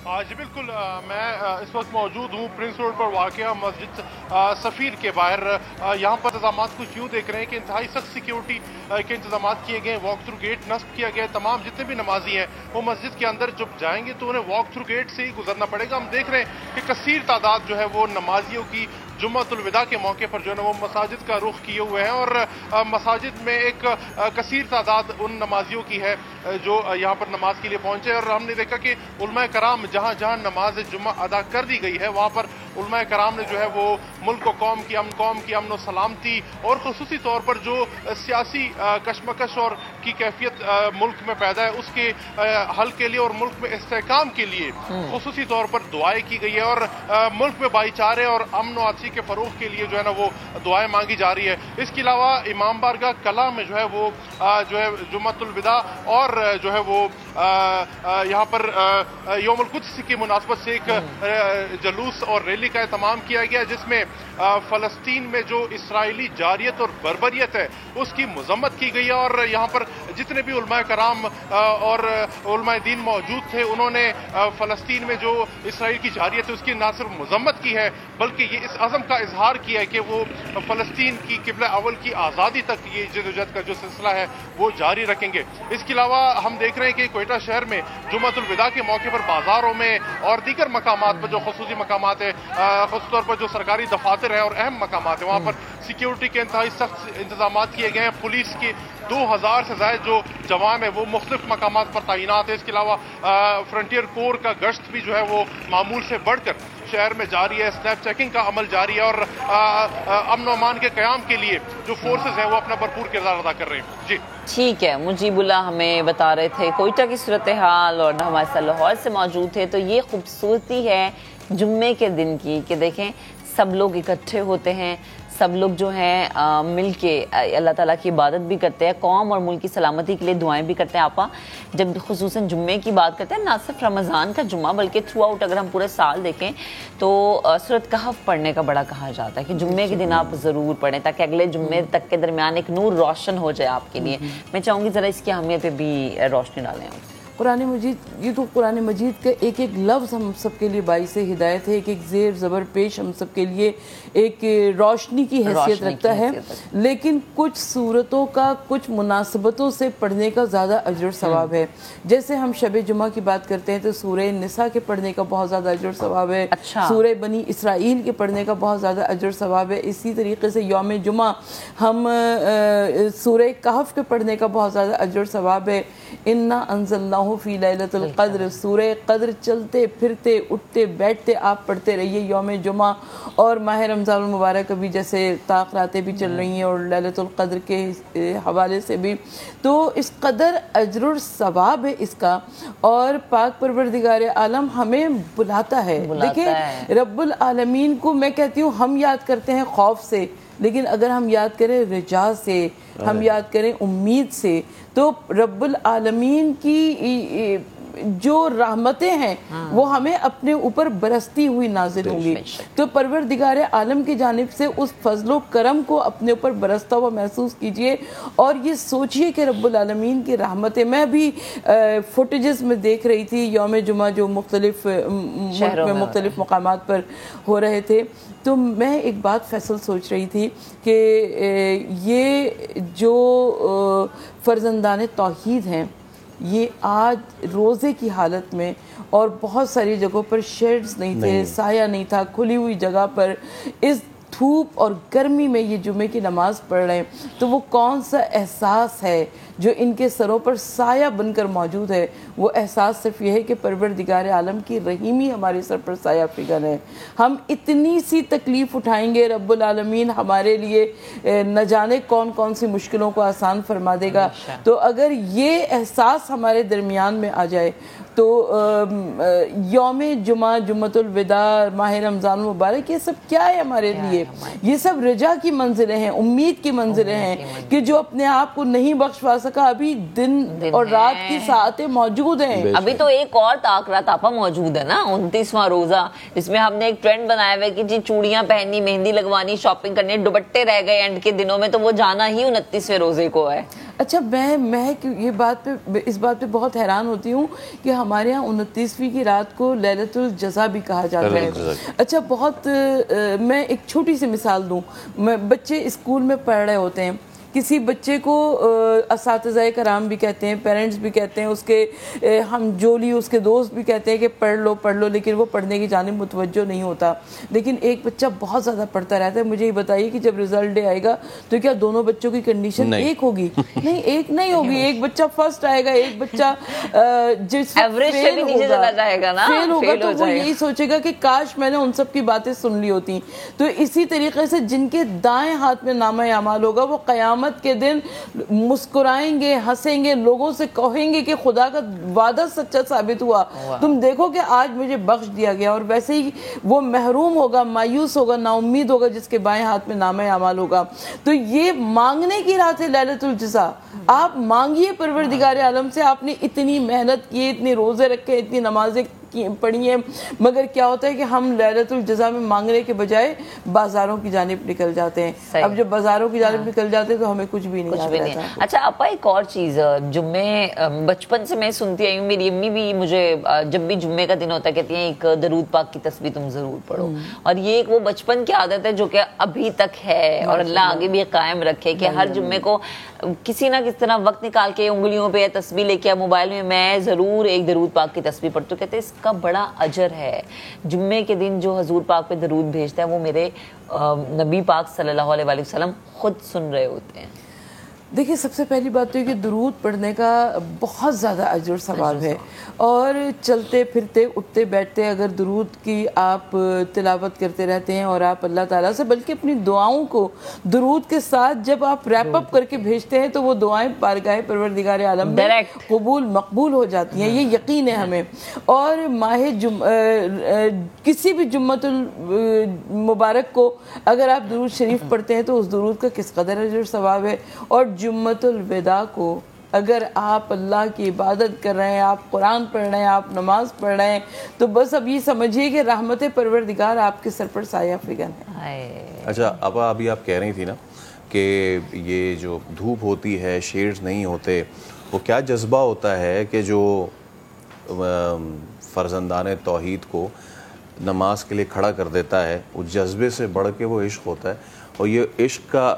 جی بالکل، میں اس وقت موجود ہوں پرنس روڈ پر واقع مسجد سفیر کے باہر. یہاں پر انتظامات کچھ یوں دیکھ رہے ہیں کہ انتہائی سخت سیکیورٹی کے انتظامات کیے گئے. واک تھرو گیٹ نصب کیا گیا ہے. تمام جتنے بھی نمازی ہیں وہ مسجد کے اندر جب جائیں گے تو انہیں واک تھرو گیٹ سے ہی گزرنا پڑے گا. ہم دیکھ رہے ہیں کہ کثیر تعداد جو ہے وہ نمازیوں کی جمعۃ الوداع کے موقع پر جو ہے نا وہ مساجد کا رخ کیے ہوئے ہیں، اور مساجد میں ایک کثیر تعداد ان نمازیوں کی ہے جو یہاں پر نماز کے لیے پہنچے. اور ہم نے دیکھا کہ علماء کرام جہاں جہاں نماز جمعہ ادا کر دی گئی ہے وہاں پر علماء کرام نے جو ہے وہ ملک و قوم کی امن و سلامتی اور خصوصی طور پر جو سیاسی کشمکش اور کی کیفیت ملک میں پیدا ہے اس کے حل کے لیے اور ملک میں استحکام کے لیے خصوصی طور پر دعائیں کی گئی ہے، اور ملک میں بھائی چارے اور امن و آپسی کے فروغ کے لیے جو ہے نا وہ دعائیں مانگی جا رہی ہے. اس کے علاوہ امام بارگاہ کلاں میں جو ہے وہ جو ہے جمعۃ الوداع اور جو ہے وہ یہاں پر یوم القدس کی مناسبت سے ایک جلوس اور ریلی کا اہتمام کیا گیا، جس میں فلسطین میں جو اسرائیلی جاریت اور بربریت ہے اس کی مذمت کی گئی ہے. اور یہاں پر جتنے بھی علماء کرام اور علماء دین موجود تھے انہوں نے فلسطین میں جو اسرائیل کی جاریت ہے اس کی نہ صرف مذمت کی ہے بلکہ یہ اس عزم کا اظہار کیا ہے کہ وہ فلسطین کی قبلہ اول کی آزادی تک یہ جدوجہد کا جو سلسلہ ہے وہ جاری رکھیں گے. اس کے علاوہ ہم دیکھ رہے ہیں کہ کوئٹہ شہر میں جمعۃ الوداع کے موقع پر بازاروں میں اور دیگر مقامات پر جو خصوصی مقامات ہیں، خاص طور پر جو سرکاری دفاتر ہیں اور اہم مقامات ہیں وہاں پر سیکیورٹی کے انتہائی سخت انتظامات کیے گئے ہیں. پولیس کے 2000 سے زائد جو جوان ہیں وہ مختلف مقامات پر تعینات ہیں. اس کے علاوہ فرنٹیئر کور کا گشت بھی جو ہے وہ معمول سے بڑھ کر شہر میں جاری ہے. اسنیپ چیکنگ کا عمل جاری ہے اور امن و امان کے قیام کے لیے جو فورسز ہیں وہ اپنا بھرپور کردار ادا کر رہے ہیں. جی ٹھیک ہے، مجیب اللہ ہمیں بتا رہے تھے کوئٹہ کی صورتحال اور ہمارے ساتھ لاہور سے موجود تھے. تو یہ خوبصورتی ہے جمعے کے دن کی کہ دیکھیں سب لوگ اکٹھے ہوتے ہیں، سب لوگ جو ہیں مل کے اللہ تعالیٰ کی عبادت بھی کرتے ہیں، قوم اور ملک کی سلامتی کے لیے دعائیں بھی کرتے ہیں. آپا جب خصوصاً جمعے کی بات کرتے ہیں، نہ صرف رمضان کا جمعہ بلکہ تھرو آؤٹ اگر ہم پورے سال دیکھیں تو سورۃ کہف پڑھنے کا بڑا کہا جاتا ہے کہ جمعے کے دن آپ ضرور پڑھیں تاکہ اگلے جمعے تک کے درمیان ایک نور روشن ہو جائے آپ کے لیے. میں چاہوں گی ذرا اس کی اہمیت پہ بھی روشنی ڈالیں. قرآن مجید، یہ تو قرآن مجید کا ایک ایک لفظ ہم سب کے لیے باعث ہدایت ہے، ایک ایک زیر زبر پیش ہم سب کے لیے ایک روشنی کی حیثیت رکھتا ہے. لیکن کچھ صورتوں کا کچھ مناسبتوں سے پڑھنے کا زیادہ اجر و ثواب ہے. جیسے ہم شب جمعہ کی بات کرتے ہیں تو سورہ نساء کے پڑھنے کا بہت زیادہ اجر و ثواب ہے. سورہ بنی اسرائیل کے پڑھنے کا بہت زیادہ اجر و ثواب ہے. اسی طریقے سے یوم جمعہ ہم سورہ کہف کے پڑھنے کا بہت زیادہ اجر و ثواب ہے. انا انزلناہ فی لیلۃ القدر، سورہ قدر چلتے پھرتے اٹھتے بیٹھتے آپ پڑھتے رہیے یوم جمعہ. اور ماہ رمضان المبارک ابھی جیسے تاخراتیں بھی چل رہی ہیں اور لیلۃ القدر کے حوالے سے بھی، تو اس قدر اجر و ثواب ہے اس کا. اور پاک پروردگار عالم ہمیں بلاتا ہے. دیکھیں رب العالمین کو میں کہتی ہوں ہم یاد کرتے ہیں خوف سے، لیکن اگر ہم یاد کریں رجا سے، ہم یاد کریں امید سے، تو رب العالمین کی جو رحمتیں ہیں وہ ہمیں اپنے اوپر برستی ہوئی نازل ہوں گی. تو پروردگار عالم کی جانب سے اس فضل و کرم کو اپنے اوپر برستا ہوا محسوس کیجئے اور یہ سوچئے کہ رب العالمین کی رحمتیں. میں بھی فوٹیجز میں دیکھ رہی تھی یوم جمعہ جو مختلف ملک میں مختلف مقامات پر ہو رہے تھے، تو میں ایک بات فیصل سوچ رہی تھی کہ یہ جو فرزندان توحید ہیں یہ آج روزے کی حالت میں اور بہت ساری جگہوں پر شیڈز نہیں تھے، سایہ نہیں تھا، کھلی ہوئی جگہ پر اس دھوپ اور گرمی میں یہ جمعے کی نماز پڑھ رہے ہیں، تو وہ کون سا احساس ہے جو ان کے سروں پر سایہ بن کر موجود ہے؟ وہ احساس صرف یہ ہے کہ پروردگار عالم کی رحیمی ہمارے سر پر سایہ فگن ہے. ہم اتنی سی تکلیف اٹھائیں گے، رب العالمین ہمارے لیے نہ جانے کون کون سی مشکلوں کو آسان فرما دے گا. تو اگر یہ احساس ہمارے درمیان میں آ جائے تو یوم جمعہ، جمعۃ الوداع، ماہ رمضان مبارک، یہ سب کیا ہے ہمارے لیے؟ یہ سب رجا کی منزلیں ہیں، امید کی منزلیں ہیں کہ جو اپنے آپ کو نہیں بخشوا سکا ابھی دن اور رات کی ساعتیں موجود ہیں. ابھی تو ایک اور تاخرات آپا موجود ہے نا، 29واں روزہ، جس میں ہم نے ایک ٹرینڈ بنایا ہوا ہے کہ جی چوڑیاں پہننی، مہندی لگوانی، شاپنگ کرنی، دوپٹے رہ گئے اینڈ کے دنوں میں، تو وہ جانا ہی 29ویں روزے کو ہے. اچھا میں اس بات پہ بہت حیران ہوتی ہوں کہ ہمارے ہاں 29ویں کی رات کو لیلۃ الجزا بھی کہا جاتا ہے. اچھا بہت میں ایک چھوٹی سی مثال دوں. بچے اسکول میں پڑھ رہے ہوتے ہیں, کسی بچے کو اساتذہ کرام بھی کہتے ہیں, پیرنٹس بھی کہتے ہیں, اس کے ہم جولی اس کے دوست بھی کہتے ہیں کہ پڑھ لو, لیکن وہ پڑھنے کی جانب متوجہ نہیں ہوتا. لیکن ایک بچہ بہت زیادہ پڑھتا رہتا ہے. مجھے یہ بتائیے کہ جب رزلٹ ڈے آئے گا تو کیا دونوں بچوں کی کنڈیشن ایک ہوگی؟ نہیں, ایک نہیں ہوگی. ایک بچہ فرسٹ آئے گا, ایک بچہ جس فیل ہوگا تو وہ یہی سوچے گا کہ کاش میں نے ان سب کی باتیں سن لی ہوتی. تو اسی طریقے سے جن کے دائیں ہاتھ میں نامہ اعمال ہوگا وہ قیامت کے دن مسکرائیں گے, ہنسیں گے, لوگوں سے کہیں گے کہ خدا کا وعدہ سچا ثابت ہوا, تم دیکھو کہ آج مجھے بخش دیا گیا. اور ویسے ہی وہ محروم ہوگا, مایوس ہوگا, نا امید ہوگا جس کے بائیں ہاتھ میں نامہ اعمال ہوگا. تو یہ مانگنے کی رات ہے لیلۃ الجزا. آپ مانگیے پروردگار عالم سے. آپ نے اتنی محنت کی, اتنے روزے رکھے, اتنی نمازیں پڑھی ہیں, مگر کیا ہوتا ہے کہ ہم لیلۃ الجزا میں مانگنے کے بجائے بازاروں کی جانب نکل جاتے ہیں. اب جب بازاروں کی جانب نکل جاتے ہیں تو ہمیں کچھ بھی نہیں یاد رہتا. اچھا آپا ایک اور چیز, جمعے بچپن سے میں سنتی آئی ہوں, میری امی بھی مجھے جب بھی جمعے کا دن ہوتا کہتی ہیں ایک درود پاک کی تسبیح تم ضرور پڑھو. اور یہ ایک وہ بچپن کی عادت ہے جو کہ ابھی تک ہے, اور اللہ آگے بھی قائم رکھے کہ ہر جمعے کو کسی نہ کس طرح وقت نکال کے انگلیوں پہ تسبیح لے کے موبائل میں ضرور ایک درود پاک کی تسبیح پڑھتی ہوں. کہتے ہیں اس کا بڑا اجر ہے. جمعے کے دن جو حضور پاک پہ درود بھیجتا ہے وہ میرے نبی پاک صلی اللہ علیہ وآلہ وسلم خود سن رہے ہوتے ہیں. دیکھیے سب سے پہلی بات تو یہ کہ درود پڑھنے کا بہت زیادہ اجر ثواب ہے, اور چلتے پھرتے اٹھتے بیٹھتے اگر درود کی آپ تلاوت کرتے رہتے ہیں اور آپ اللہ تعالیٰ سے بلکہ اپنی دعاؤں کو درود کے ساتھ جب آپ ریپ اپ کر کے بھیجتے ہیں تو وہ دعائیں بارگاہ پروردگار عالم میں قبول مقبول ہو جاتی ہیں. یہ یقین ہے ہمیں. اور کسی بھی جمعۃ المبارک کو اگر آپ درود شریف پڑھتے ہیں تو اس درود کا کس قدر اجر ثواب ہے. اور جمعۃ الوداع کو اگر آپ اللہ کی عبادت کر رہے ہیں, آپ قرآن پڑھ رہے ہیں, آپ نماز پڑھ رہے ہیں, تو بس اب یہ سمجھیے کہ رحمت پروردگار آپ کے سر پر سایہ فگن ہے. اچھا ابھی آپ کہہ رہی تھی نا کہ یہ جو دھوپ ہوتی ہے, شیڈز نہیں ہوتے, وہ کیا جذبہ ہوتا ہے کہ جو فرزندان توحید کو نماز کے لیے کھڑا کر دیتا ہے, اس جذبے سے بڑھ کے وہ عشق ہوتا ہے. اور یہ عشق کا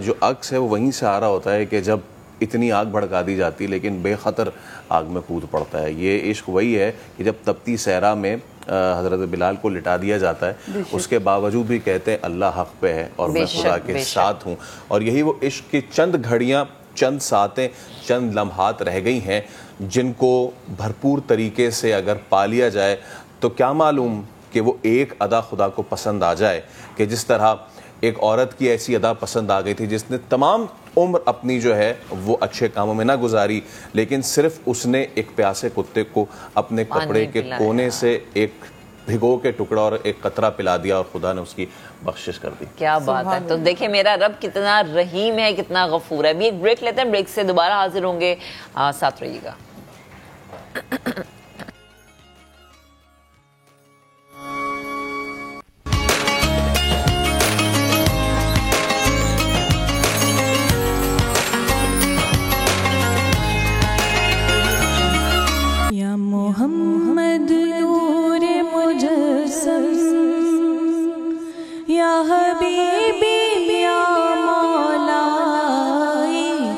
جو عکس ہے وہ وہیں سے آ رہا ہوتا ہے کہ جب اتنی آگ بھڑکا دی جاتی لیکن بے خطر آگ میں کود پڑتا ہے. یہ عشق وہی ہے کہ جب تپتی صحرا میں حضرت بلال کو لٹا دیا جاتا ہے, اس کے باوجود بھی کہتے ہیں اللہ حق پہ ہے اور میں خدا کے ساتھ ہوں. اور یہی وہ عشق کی چند گھڑیاں, چند ساتیں, چند لمحات رہ گئی ہیں جن کو بھرپور طریقے سے اگر پا لیا جائے تو کیا معلوم کہ وہ ایک ادا خدا کو پسند آ جائے. کہ جس طرح ایک عورت کی ایسی ادا پسند آ گئی تھی جس نے تمام عمر اپنی جو ہے وہ اچھے کاموں میں نہ گزاری, لیکن صرف اس نے ایک پیاسے کتے کو اپنے کپڑے کے کونے سے ایک بھگو کے ٹکڑا اور ایک قطرہ پلا دیا اور خدا نے اس کی بخشش کر دی. کیا بات ہے. تو دیکھیں میرا رب کتنا رحیم ہے, کتنا غفور ہے. ابھی ایک بریک لیتے ہیں, بریک سے دوبارہ حاضر ہوں گے, ساتھ رہیے گا. محمد نور مجسم یا حبیبی یا مولائی,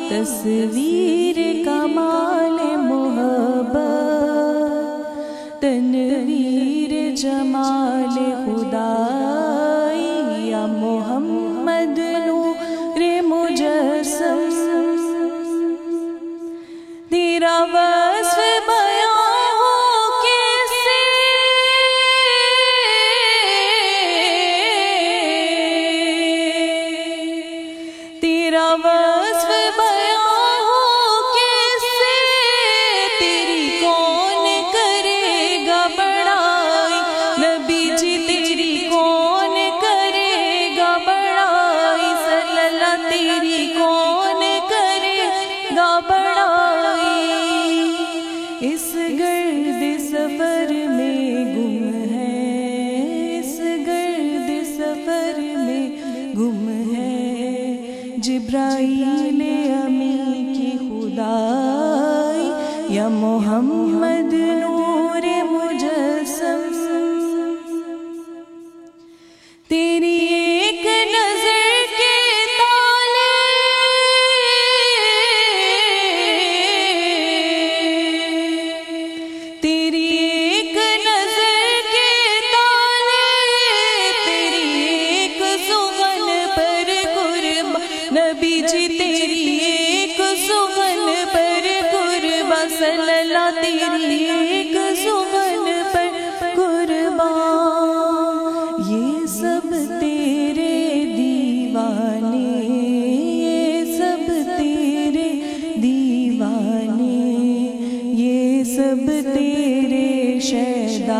تصویر کمال محبت, تنویر جمال خدائی, یا محمد نور مجسم, تیرا وصف کون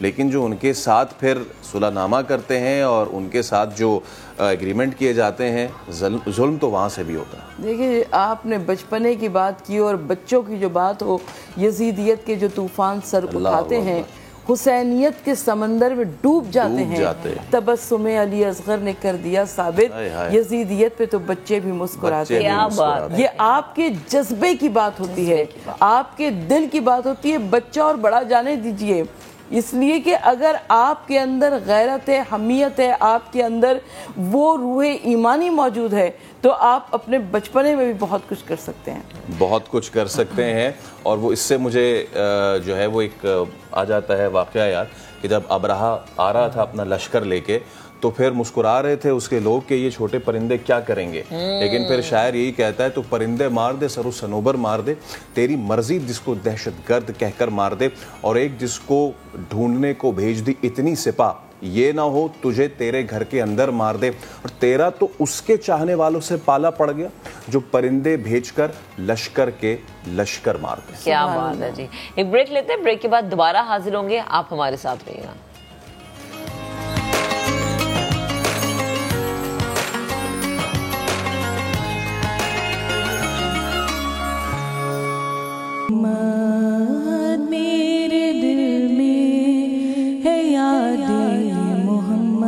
لیکن جو ان کے ساتھ پھر صلح نامہ کرتے ہیں اور ان کے ساتھ جو ایگریمنٹ کیے جاتے ہیں ظلم تو وہاں سے بھی ہوتا ہے. دیکھیے آپ نے بچپنے کی بات کی اور بچوں کی جو بات ہو, یزیدیت کے جو طوفان سر اٹھاتے ہیں, حسینیت کے سمندر میں ڈوب جاتے ہیں. تبسم علی اصغر نے کر دیا ثابت, یزیدیت پہ تو بچے بھی مسکراتے ہیں. یہ آپ کے جذبے کی بات ہوتی ہے, آپ کے دل کی بات ہوتی ہے. بچہ اور بڑا جانے دیجئے, اس لیے کہ اگر آپ کے اندر غیرت ہے, حمیت ہے, آپ کے اندر وہ روح ایمانی موجود ہے, تو آپ اپنے بچپنے میں بھی بہت کچھ کر سکتے ہیں. بہت کچھ کر سکتے ہیں. اور وہ اس سے مجھے جو ہے وہ ایک آ جاتا ہے واقعہ یار, کہ جب ابرہہ آ رہا تھا اپنا لشکر لے کے, تو پھر مسکرا رہے تھے اس کے لوگ کہ یہ چھوٹے پرندے کیا کریں گے, لیکن پھر شاعر یہی کہتا ہے تو پرندے مار دے, سر و سنوبر مار دے, تیری مرضی جس کو دہشت گرد کہہ کر مار دے, اور ایک جس کو ڈھونڈنے کو بھیج دی اتنی سپاہ, یہ نہ ہو تجھے تیرے گھر کے اندر مار دے, اور تیرا تو اس کے چاہنے والوں سے پالا پڑ گیا جو پرندے بھیج کر لشکر کے لشکر مار دے. کیا بات ہے جی. ایک بریک لیتے ہیں, بریک کے بعد دوبارہ حاضر ہوں گے, آپ ہمارے ساتھ رہیے گا. میرے دل میں ہے یاد محمد,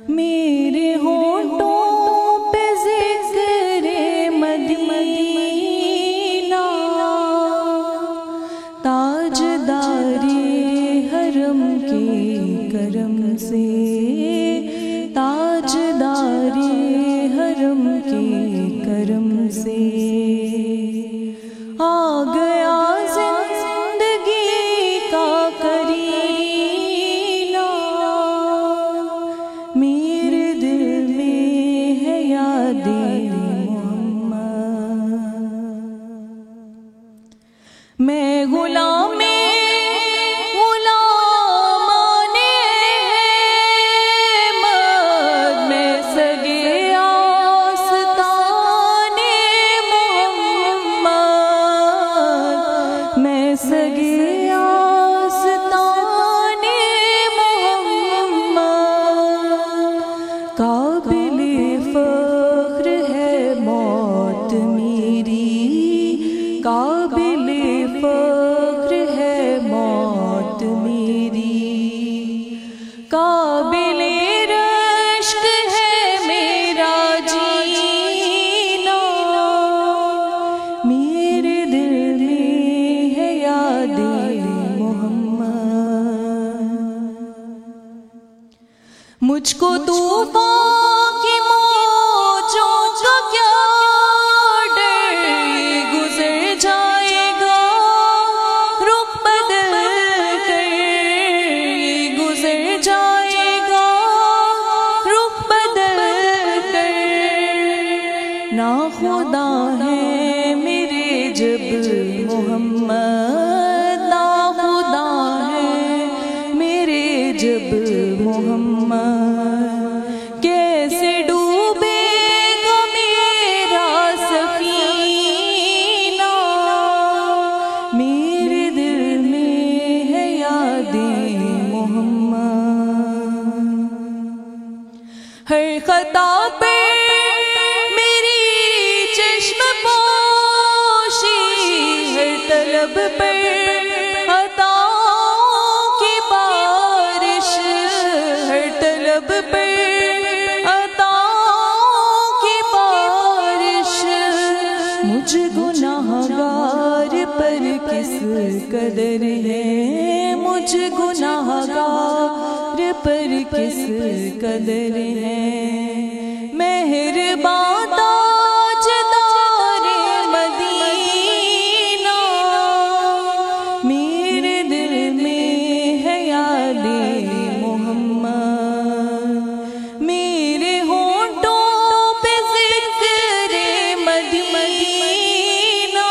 میرے ہونٹوں پہ ذکر مدینہ, تاجدار حرم کے کرم سے, تاجدار حرم کے کرم سے آ گیا زندگی کا کرینہ, میرے دل میں ہے یاد محمد. میں غلام مجھ کو طوفان کی موجوں کا کیا ڈر, گزر جائے گا رخ بدل کر, گزر جائے گا رخ بدل کر. نا خدا ہے میرے جب محمد, نا خدا ہے میرے جب محمد, کیسے ڈوبے گا میرا سفینہ, میرے دل میں ہے یاد محمد. ہر خطا پہ میری چشم پوشی, ہر طلب پر قدر ہے, مجھ گناہگار پر کس قدر ہے. مہربان تاجدار مدینہ, میرے دل میں ہے یاد محمد, میرے ہونٹوں پہ ذکر مدینہ,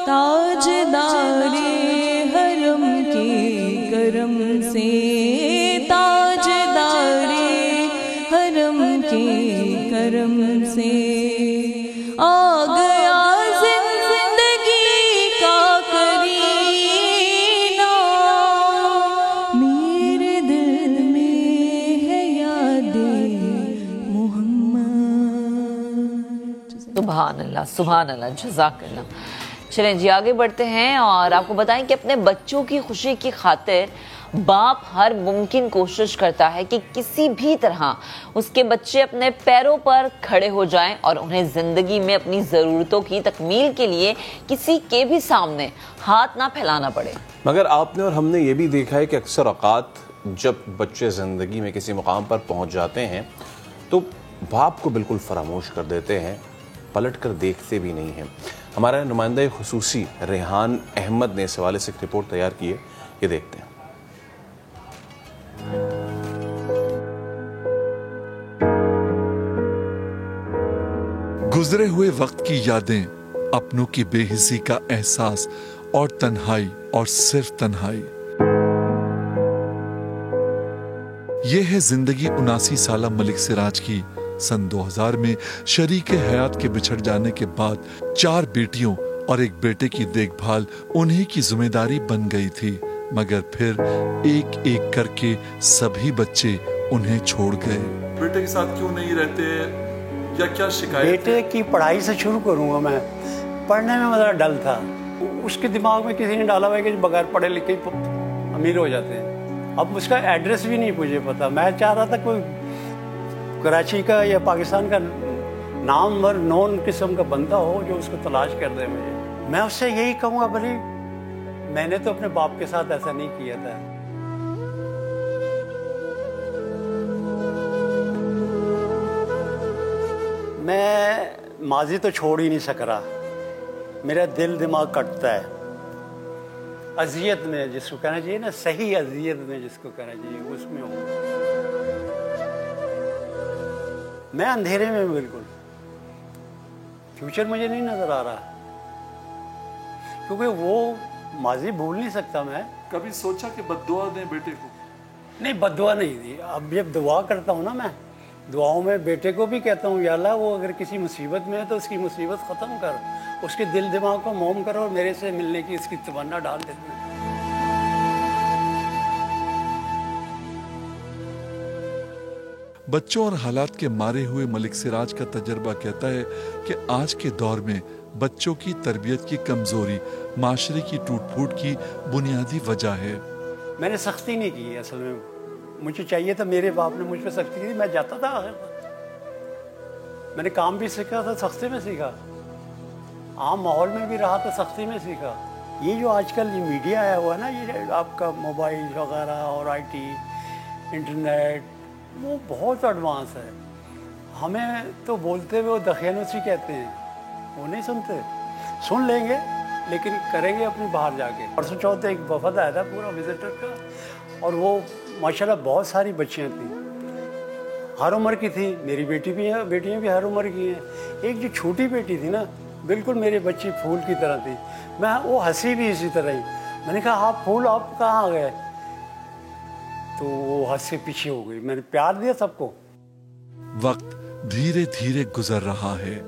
تاجدار حرم کے کرم سے, تاجدار حرم کے سبحان اللہ جزاک اللہ. چلیں جی آگے بڑھتے ہیں اور آپ کو بتائیں کہ اپنے بچوں کی خوشی کی خاطر باپ ہر ممکن کوشش کرتا ہے کہ کسی بھی طرح اس کے بچے اپنے پیروں پر کھڑے ہو جائیں اور انہیں زندگی میں اپنی ضرورتوں کی تکمیل کے لیے کسی کے بھی سامنے ہاتھ نہ پھیلانا پڑے. مگر آپ نے اور ہم نے یہ بھی دیکھا ہے کہ اکثر اوقات جب بچے زندگی میں کسی مقام پر پہنچ جاتے ہیں تو باپ کو بالکل فراموش کر دیتے ہیں, پلٹ کر دیکھتے بھی نہیں ہیں. ہمارا نمائندہ خصوصی ریحان احمد نے اس حوالے سے ایک رپورٹ تیار کی ہے, یہ دیکھتے ہیں. گزرے ہوئے وقت کی یادیں, اپنوں کی بے حسی کا احساس اور تنہائی اور صرف تنہائی. یہ ہے زندگی 79 سالہ ملک سراج کی. سن 2000 میں شریک حیات کے بچھڑ جانے کے بعد 4 بیٹیوں اور ایک بیٹے کی دیکھ بھال انہی کی ذمہ داری بن گئی تھی, مگر پھر ایک ایک کر کے سبھی بچے انہیں چھوڑ گئے. بیٹے کے ساتھ کیوں نہیں رہتے یا کیا شکایت؟ بیٹے کی پڑھائی سے شروع کروں گا میں. پڑھنے میں ذرا ڈل تھا, اس کے دماغ میں کسی نے ڈالا ہوا ہے کہ بغیر پڑھے لکھے امیر ہو جاتے ہیں. اب اس کا ایڈریس بھی نہیں مجھے پتا. میں چاہ رہا تھا کوئی کراچی کا یا پاکستان کا نامور نون قسم کا بندہ ہو جو اس کو تلاش کر دے مجھے. میں اس سے یہی کہوں گا بھلی میں نے تو اپنے باپ کے ساتھ ایسا نہیں کیا تھا. میں ماضی تو چھوڑ ہی نہیں سک رہا. میرا دل دماغ کٹتا ہے اذیت میں, جس کو کہنا چاہیے نا صحیح اذیت میں جس کو کہنا چاہیے, اس میں ہوں. میں اندھیرے میں بالکل, فیوچر مجھے نہیں نظر آ رہا کیونکہ وہ ماضی بھول نہیں سکتا میں. کبھی سوچا کہ بد دعا دیں بیٹے کو؟ نہیں, بد دعا نہیں دی. اب جب دعا کرتا ہوں نا, میں دعاؤں میں بیٹے کو بھی کہتا ہوں یا اللہ وہ اگر کسی مصیبت میں ہے تو اس کی مصیبت ختم کر, اس کے دل دماغ کو موم کر اور میرے سے ملنے کی اس کی تمنا ڈال دیتے ہیں. بچوں اور حالات کے مارے ہوئے ملک سراج کا تجربہ کہتا ہے کہ آج کے دور میں بچوں کی تربیت کی کمزوری معاشرے کی ٹوٹ پھوٹ کی بنیادی وجہ ہے. میں نے سختی نہیں کی اصل میں, مجھے چاہیے تھا, میرے باپ نے مجھ پہ سختی کی, میں جاتا تھا آخر تک. میں نے کام بھی سیکھا تھا, سختی میں سیکھا, عام ماحول میں بھی رہا تو سختی میں سیکھا. یہ جو آج کل یہ میڈیا آیا ہوا ہے نا, یہ آپ کا موبائل وغیرہ اور آئی ٹی انٹرنیٹ, وہ بہت ایڈوانس ہے. ہمیں تو بولتے ہوئے وہ دخیانوسی کہتے ہیں, وہ نہیں سنتے. سن لیں گے لیکن کریں گے اپنی باہر جا کے. پرسوں چوتھے ایک وفد آیا تھا پورا وزٹر کا, اور وہ ماشاءاللہ بہت ساری بچیاں تھیں, ہر عمر کی تھی. میری بیٹیاں بھی ہر عمر کی ہیں. ایک جو چھوٹی بیٹی تھی نا, بالکل میرے بچی پھول کی طرح تھی. میں وہ ہنسی بھی اسی طرح ہی. میں نے کہا آپ پھول آپ کہاں گئے, تو وہ ہنس سے پیچھے ہو گئی. میں نے پیار دیا سب کو. وقت دھیرے دھیرے گزر رہا ہے.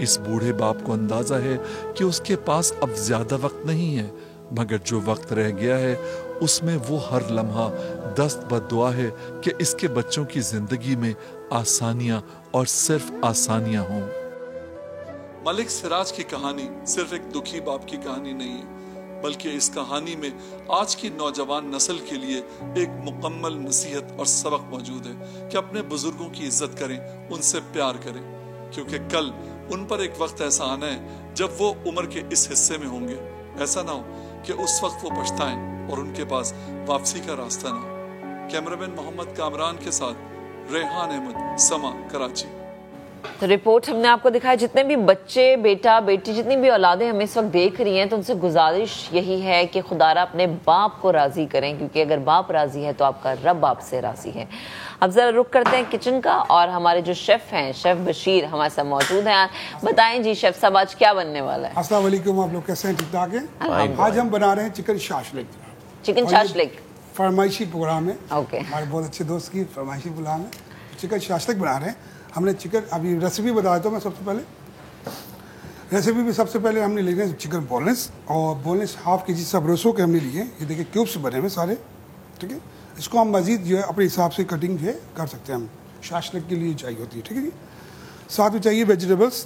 اس بوڑھے باپ کو اندازہ ہے کہ اس کے پاس اب زیادہ وقت نہیں ہے, مگر جو وقت رہ گیا ہے اس میں وہ ہر لمحہ دست بد دعا ہے کہ اس کے بچوں کی زندگی میں آسانیاں اور صرف آسانیاں ہوں. ملک سراج کی کہانی صرف ایک دکھی باپ کی کہانی نہیں ہے, بلکہ اس کہانی میں آج کی نوجوان نسل کے لیے ایک مکمل نصیحت اور سبق موجود ہے کہ اپنے بزرگوں کی عزت کریں, ان سے پیار کریں, کیونکہ کل ان پر ایک وقت ایسا آنا ہے جب وہ عمر کے اس حصے میں ہوں گے. ایسا نہ ہو کہ اس وقت وہ پچھتائیں اور ان کے پاس واپسی کا راستہ نہ ہو. کیمرامین محمد کامران کے ساتھ ریحان احمد, سما, کراچی. تو رپورٹ ہم نے آپ کو دکھایا. جتنے بھی بچے, بیٹا بیٹی, جتنی بھی اولادیں ہمیں اس وقت دیکھ رہی ہیں, تو ان سے گزارش یہی ہے کہ خدا را اپنے باپ کو راضی کریں, کیونکہ اگر باپ راضی ہے تو آپ کا رب آپ سے راضی ہے. اب ذرا رخ کرتے ہیں کچن کا, اور ہمارے جو شیف ہیں, شیف بشیر ہمارے ساتھ موجود ہیں. بتائیں جی شیف صاحب آج کیا بننے والا ہے؟ السلام علیکم, آپ لوگ کیسے ہیں؟ ٹھیک ٹھاک ہیں؟ آج ہم بنا رہے ہیں چکن شاشلک. چکن شاشلک فرمائشی پروگرام ہے, اوکے, ہمارے بہت اچھے دوست کی فرمائشی پروگرام ہے. چکن شاشلک بنا رہے ہیں. ہم نے چکن, ابھی ریسیپی بتا دیتا ہوں میں. سب سے پہلے ریسیپی میں سب سے پہلے ہم نے لینا ہے چکن بون لیس, اور بون لیس ½ kg سبروسو کے ہم نے لیے. یہ دیکھیں کیوبس بنے ہوئے سارے, ٹھیک ہے. اس کو ہم مزید جو ہے اپنے حساب سے کٹنگ جو ہے کر سکتے ہیں, ہم شاشلک کے لیے چاہیے ہوتی ہے, ٹھیک ہے جی. ساتھ میں چاہیے ویجیٹیبلس,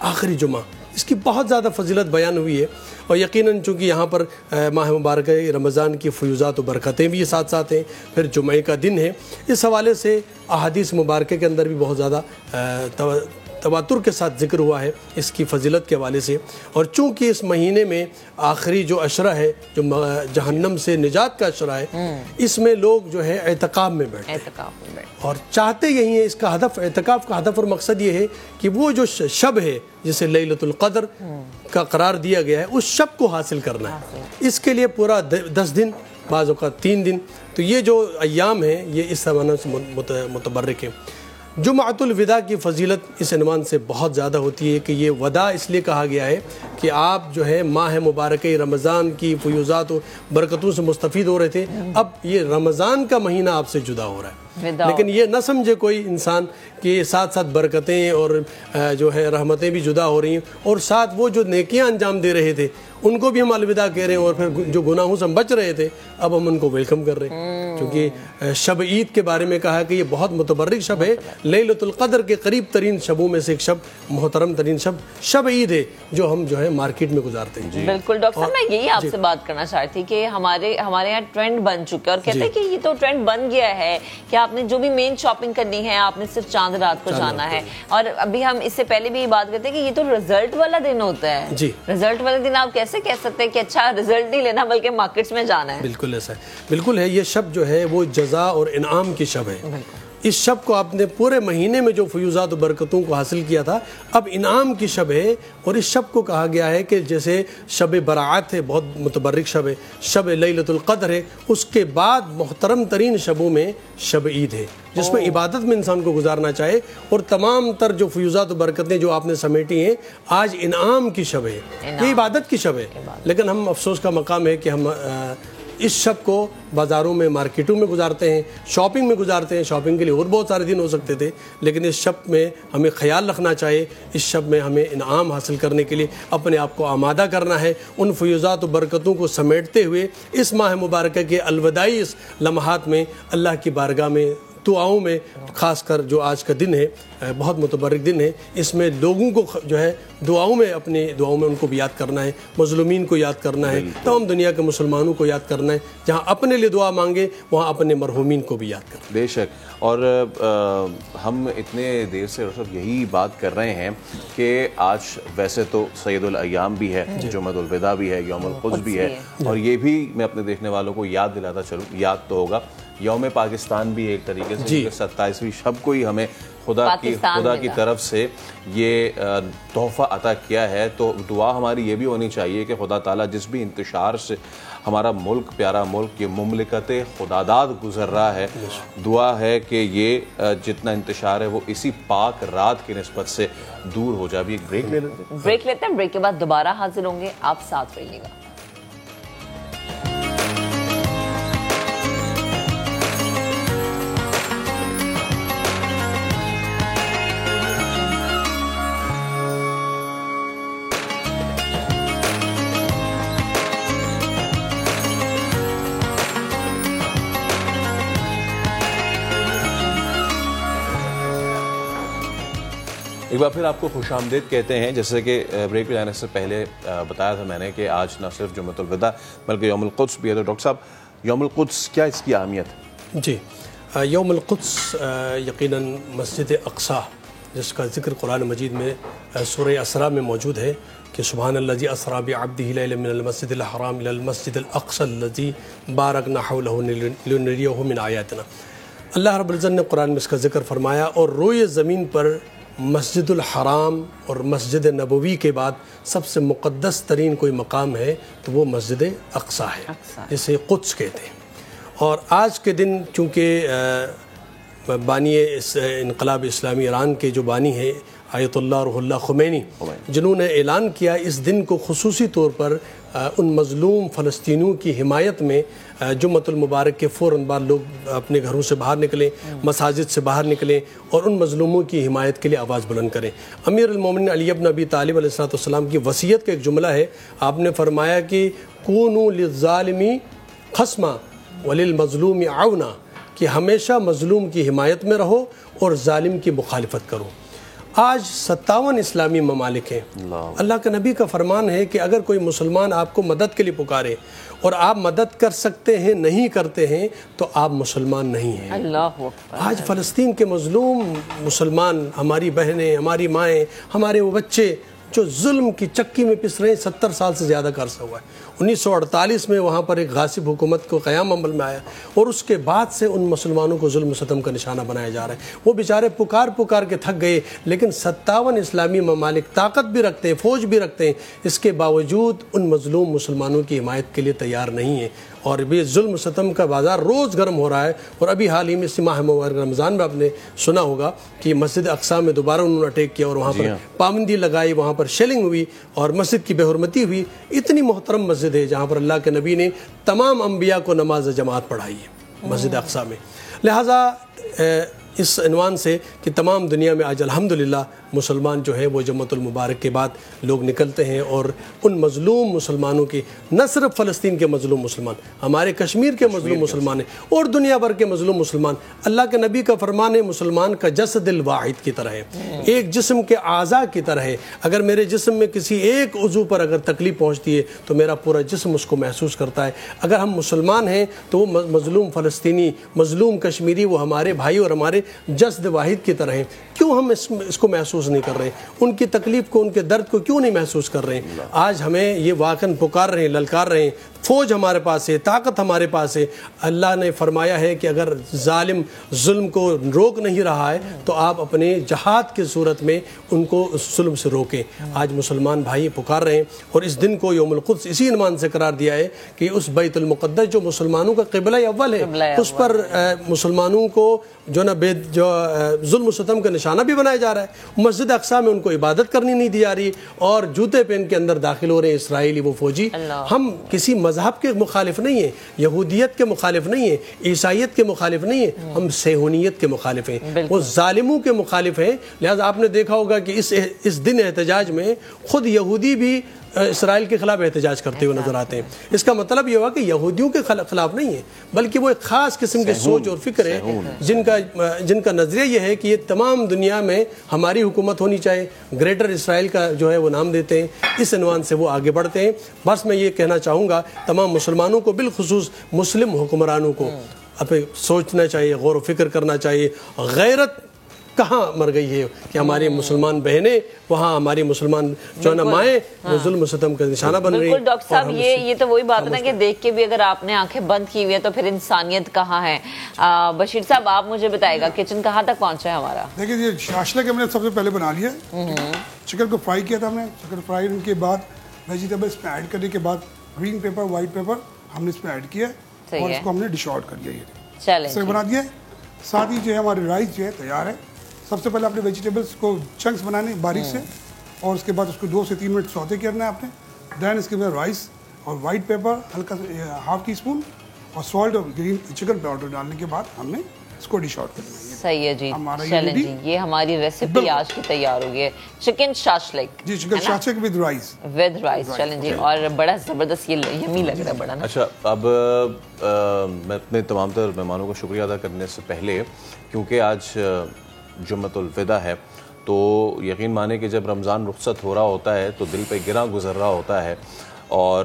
آخری جمعہ، اس کی بہت زیادہ فضیلت بیان ہوئی ہے، اور یقیناً چونکہ یہاں پر ماہ مبارک رمضان کی فیوزات و برکتیں بھی ساتھ ساتھ ہیں، پھر جمعے کا دن ہے، اس حوالے سے احادیث مبارکہ کے اندر بھی بہت زیادہ تواتر کے ساتھ ذکر ہوا ہے اس کی فضیلت کے حوالے سے. اور چونکہ اس مہینے میں آخری جو عشرہ ہے، جو جہنم سے نجات کا عشرہ ہے، اس میں لوگ جو ہے اعتکاف میں بیٹھتے ہیں اور چاہتے یہی ہیں، اس کا ہدف، اعتکاف کا ہدف اور مقصد یہ ہے کہ وہ جو شب ہے جسے لیلۃ القدر کا قرار دیا گیا ہے، اس شب کو حاصل کرنا ہے. اس کے لیے پورا 10 دن، بعض اوقات 3 دن، تو یہ جو ایام ہیں یہ اس زمانے سے متبرک ہیں. جمعۃ الوداع کی فضیلت اس عنوان سے بہت زیادہ ہوتی ہے کہ یہ وداع اس لیے کہا گیا ہے کہ آپ جو ہے ماہ مبارک رمضان کی فیوزات و برکتوں سے مستفید ہو رہے تھے، اب یہ رمضان کا مہینہ آپ سے جدا ہو رہا ہے. لیکن یہ نہ سمجھے کوئی انسان کہ ساتھ ساتھ برکتیں اور جو ہے رحمتیں بھی جدا ہو رہی ہیں، اور ساتھ وہ جو نیکیاں انجام دے رہے تھے ان کو بھی ہم الوداع کہہ رہے ہیں، اور پھر جو گناہوں سے ہم بچ رہے تھے اب ہم ان کو ویلکم کر رہے ہیں. کیونکہ شب عید کے بارے میں کہا کہ یہ بہت متبرک شب ہے، لیلۃ القدر کے قریب ترین شبوں میں سے ایک شب، محترم ترین شب عید ہے جو ہم جو ہے مارکیٹ میں گزارتے ہیں. بالکل ڈاکٹر صاحب، میں یہی آپ سے بات کرنا چاہتی تھی کہ ہمارے یہاں ٹرینڈ بن چکا ہے، اور کہتے ہیں کہ یہ تو ٹرینڈ بن گیا ہے کہ آپ نے جو بھی مین شاپنگ کرنی ہے آپ نے صرف چاند رات کو جانا ہے. اور ابھی ہم اس سے پہلے بھی یہ بات کرتے ہیں کہ یہ تو رزلٹ والا دن ہوتا ہے. رزلٹ والے دن آپ کیسے کہہ سکتے ہیں کہ اچھا رزلٹ نہیں لینا بلکہ مارکیٹس میں جانا ہے؟ بالکل ایسا ہے، بالکل ہے. یہ شب جو ہے وہ جزا اور انعام کی شب ہے. اس شب کو آپ نے پورے مہینے میں جو فیوزات و برکتوں کو حاصل کیا تھا، اب انعام کی شب ہے. اور اس شب کو کہا گیا ہے کہ جیسے شب برات ہے، بہت متبرک شب ہے، شب لیلۃ القدر ہے، اس کے بعد محترم ترین شبوں میں شب عید ہے جس میں عبادت میں انسان کو گزارنا چاہے. اور تمام تر جو فیوزات و برکتیں جو آپ نے سمیٹی ہیں، آج انعام کی شب ہے، یہ عبادت کی شب ہے. لیکن ہم افسوس کا مقام ہے کہ ہم اس شب کو بازاروں میں، مارکیٹوں میں گزارتے ہیں، شاپنگ میں گزارتے ہیں. شاپنگ کے لیے اور بہت سارے دن ہو سکتے تھے، لیکن اس شب میں ہمیں خیال رکھنا چاہیے. اس شب میں ہمیں انعام حاصل کرنے کے لیے اپنے آپ کو آمادہ کرنا ہے، ان فیوزات و برکتوں کو سمیٹتے ہوئے اس ماہ مبارکہ کے الوداعی اس لمحات میں اللہ کی بارگاہ میں دعاؤں میں، خاص کر جو آج کا دن ہے بہت متبرک دن ہے، اس میں لوگوں کو جو ہے دعاؤں میں، اپنی دعاؤں میں ان کو بھی یاد کرنا ہے، مظلومین کو یاد کرنا ہے، تمام دنیا کے مسلمانوں کو یاد کرنا ہے. جہاں اپنے لیے دعا مانگے وہاں اپنے مرحومین کو بھی یاد کرنا. بے شک. اور ہم اتنے دیر سے یہی بات کر رہے ہیں کہ آج ویسے تو سید الایام بھی ہے، جمعۃ الوداع بھی ہے، یوم القدس بھی ہے، اور یہ بھی میں اپنے دیکھنے والوں کو یاد دلاتا چلوں، یاد تو ہوگا یوم پاکستان بھی ایک طریقے سے 27ویں شب کو ہی ہمیں خدا کی طرف سے یہ تحفہ عطا کیا ہے. تو دعا ہماری یہ بھی ہونی چاہیے کہ خدا تعالیٰ جس بھی انتشار سے ہمارا ملک، پیارا ملک، یہ مملکت خداداد گزر رہا ہے، دعا ہے کہ یہ جتنا انتشار ہے وہ اسی پاک رات کی نسبت سے دور ہو جائے. ایک بریک لے لیتے ہیں، بریک کے بعد دوبارہ حاضر ہوں گے، آپ ساتھ رہیے گا. ایک بار پھر آپ کو خوش آمدید کہتے ہیں. جیسے کہ بریک پہ جانے سے پہلے بتایا تھا میں نے کہ آج نہ صرف جمعۃ الوداع بلکہ یوم القدس بھی ہے. تو ڈاکٹر صاحب، یوم القدس کیا اس کی اہمیت ہے؟ جی، یوم القدس یقیناً مسجد اقصیٰ جس کا ذکر قرآن مجید میں سورہ اسراء میں موجود ہے کہ سبحان الذی اسریٰ بعبدہ لیلا من المسجد الحرام الی المسجد الاقصی الذی بارکنا حولہ لنریہ من آیاتنا. اللہ رب العزت نے قرآن میں اس کا ذکر فرمایا، اور روئے زمین پر مسجد الحرام اور مسجد نبوی کے بعد سب سے مقدس ترین کوئی مقام ہے تو وہ مسجد اقصیٰ ہے، جسے قدس کہتے ہیں. اور آج کے دن چونکہ بانی انقلاب اسلامی ایران کے جو بانی ہیں آیت اللہ روح اللہ خمینی، جنہوں نے اعلان کیا اس دن کو خصوصی طور پر ان مظلوم فلسطینیوں کی حمایت میں جمعۃ المبارک کے فوراً بعد لوگ اپنے گھروں سے باہر نکلیں، مساجد سے باہر نکلیں اور ان مظلوموں کی حمایت کے لیے آواز بلند کریں. امیر المومنین علی بن ابی طالب علیہ السلام کی وصیت کا ایک جملہ ہے. آپ نے فرمایا کہ کونوا للظالم خصما وللمظلوم عونا، کہ ہمیشہ مظلوم کی حمایت میں رہو اور ظالم کی مخالفت کرو. آج 57 اسلامی ممالک ہیں. اللہ کے نبی کا فرمان ہے کہ اگر کوئی مسلمان آپ کو مدد کے لیے پکارے اور آپ مدد کر سکتے ہیں نہیں کرتے ہیں تو آپ مسلمان نہیں ہیں. اللہ اکبر. آج فلسطین کے مظلوم مسلمان، ہماری بہنیں، ہماری مائیں، ہمارے وہ بچے جو ظلم کی چکی میں پس رہے ہیں، 70 سال سے زیادہ کا عرصہ ہوا ہے. 1948 میں وہاں پر ایک غاصب حکومت کو قیام عمل میں آیا اور اس کے بعد سے ان مسلمانوں کو ظلم و ستم کا نشانہ بنایا جا رہا ہے. وہ بیچارے پکار کے تھک گئے، لیکن 57 اسلامی ممالک طاقت بھی رکھتے ہیں، فوج بھی رکھتے ہیں، اس کے باوجود ان مظلوم مسلمانوں کی حمایت کے لیے تیار نہیں ہیں. اور یہ ظلم و ستم کا بازار روز گرم ہو رہا ہے. اور ابھی حال ہی میں اسی ماہ مبارک رمضان میں آپ نے سنا ہوگا کہ مسجد اقصی میں دوبارہ انہوں نے اٹیک کیا اور وہاں پر پابندی لگائی، وہاں پر شیلنگ ہوئی اور مسجد کی بے حرمتی ہوئی. اتنی محترم مسجد ہے جہاں پر اللہ کے نبی نے تمام انبیاء کو نماز جماعت پڑھائی ہے مسجد اقصی میں. لہٰذا اس عنوان سے کہ تمام دنیا میں آج الحمدللہ مسلمان جو ہے وہ جمعۃ المبارک کے بعد لوگ نکلتے ہیں اور ان مظلوم مسلمانوں کی، نہ صرف فلسطین کے مظلوم مسلمان، ہمارے کشمیر کے مظلوم مسلمان ہیں اور دنیا بھر کے مظلوم مسلمان. اللہ کے نبی کا فرمان ہے مسلمان کا جسد الواحد کی طرح ہے، ایک جسم کے اعضاء کی طرح ہے. اگر میرے جسم میں کسی ایک عضو پر اگر تکلیف پہنچتی ہے تو میرا پورا جسم اس کو محسوس کرتا ہے. اگر ہم مسلمان ہیں تو وہ مظلوم فلسطینی، مظلوم کشمیری وہ ہمارے بھائی اور ہمارے جسد واحد کی طرح ہیں. کیوں ہم اس کو محسوس نہیں کر رہے ہیں؟ ان کی تکلیف کو، ان کے درد کو کیوں نہیں محسوس کر رہے ہیں؟ آج ہمیں یہ واقعاً پکار رہے ہیں، للکار رہے ہیں. فوج ہمارے پاس ہے، طاقت ہمارے پاس ہے. اللہ نے فرمایا ہے کہ اگر ظالم ظلم کو روک نہیں رہا ہے تو آپ اپنے جہاد کی صورت میں ان کو ظلم سے روکیں. آج مسلمان بھائی پکار رہے ہیں اور اس دن کو یوم القدس اسی عنوان سے قرار دیا ہے کہ اس بیت المقدس جو مسلمانوں کا قبلہ اول ہے، اس پر مسلمانوں کو جو ظلم و ستم کا نشانہ بھی بنایا جا رہا ہے. مسجد اقصی میں ان کو عبادت کرنی نہیں دی جا رہی اور جوتے پہن کے اندر داخل ہو رہے ہیں اسرائیلی وہ فوجی. ہم کسی مذہب کے مخالف نہیں ہیں، یہودیت کے مخالف نہیں ہیں، عیسائیت کے مخالف نہیں ہیں، ہم صہیونیت کے مخالف ہیں، وہ ظالموں کے مخالف ہیں. لہذا آپ نے دیکھا ہوگا کہ اس دن احتجاج میں خود یہودی بھی اسرائیل کے خلاف احتجاج کرتے ہوئے نظر آتے ہیں. اس کا مطلب یہ ہوا کہ یہودیوں کے خلاف نہیں ہے، بلکہ وہ ایک خاص قسم کی سوچ اور فکر ہے جن کا نظریہ یہ ہے کہ یہ تمام دنیا میں ہماری حکومت ہونی چاہیے. گریٹر اسرائیل کا جو ہے وہ نام دیتے ہیں، اس عنوان سے وہ آگے بڑھتے ہیں. بس میں یہ کہنا چاہوں گا تمام مسلمانوں کو، بالخصوص مسلم حکمرانوں کو اپنے سوچنا چاہیے، غور و فکر کرنا چاہیے. غیرت کہاں مر گئی ہے کہ ہماری مسلمان بہنیں، وہاں ہماری مسلمان جو نا مائیں وہ ظلم و ستم کا نشانہ بن رہی ہیں. بالکل ڈاکٹر صاحب، یہ تو وہی بات ہے نا کہ دیکھ کے بھی اگر آپ نے آنکھیں بند کی ہوئی ہے تو پھر انسانیت کہاں ہے. بشیر صاحب آپ مجھے بتائے گا کچن کہاں تک پہنچا ہے ہمارا؟ دیکھیں یہ شاشلک ہم نے سب سے پہلے بنا لیا، چکن کو فرائی کیا تھا ہم نے. چکن فرائی کے بعد ویجیٹیبلس میں ایڈ کرنے کے بعد گرین پیپر، وائٹ پیپر ہم نے اس میں ایڈ کیا اور اس کو ہم نے ڈش آؤٹ کر دیا. یہ سے بنا دیا. ساتھ ہی جو ہے ہمارے رائس جو ہے تیار ہے. سب سے پہلے آپ نے ویجیٹیبلس کو چنکس بنانے باریک سے اور اس کے بعد اس کو 2 سے 3 منٹ سوتے کرنا ہے آپ نے. دین اس کے بعد رائس اور وائٹ پیپر ہلکا سا ½ ٹی اسپون اور سالٹ اور گرین چکن پاؤڈر ڈالنے کے بعد ہم نے اس کو ڈش آؤٹ کر دیا. صحیح ہے جی. چلیں جی، یہ ہماری ریسیپی آج کی تیار ہو گئی ہے، چکن شاشلک. جی چکن شاشلک ود رائس. چلیں جی، اور بڑا زبردست یہ یمی لگ رہا ہے بڑا نا. اچھا، اب میں اپنے تمام تر مہمانوں کو شکریہ ادا کرنے سے پہلے، کیونکہ آج جمعۃ الوداع ہے تو یقین مانے کہ جب رمضان رخصت ہو رہا ہوتا ہے تو دل پہ گراں گزر رہا ہوتا ہے اور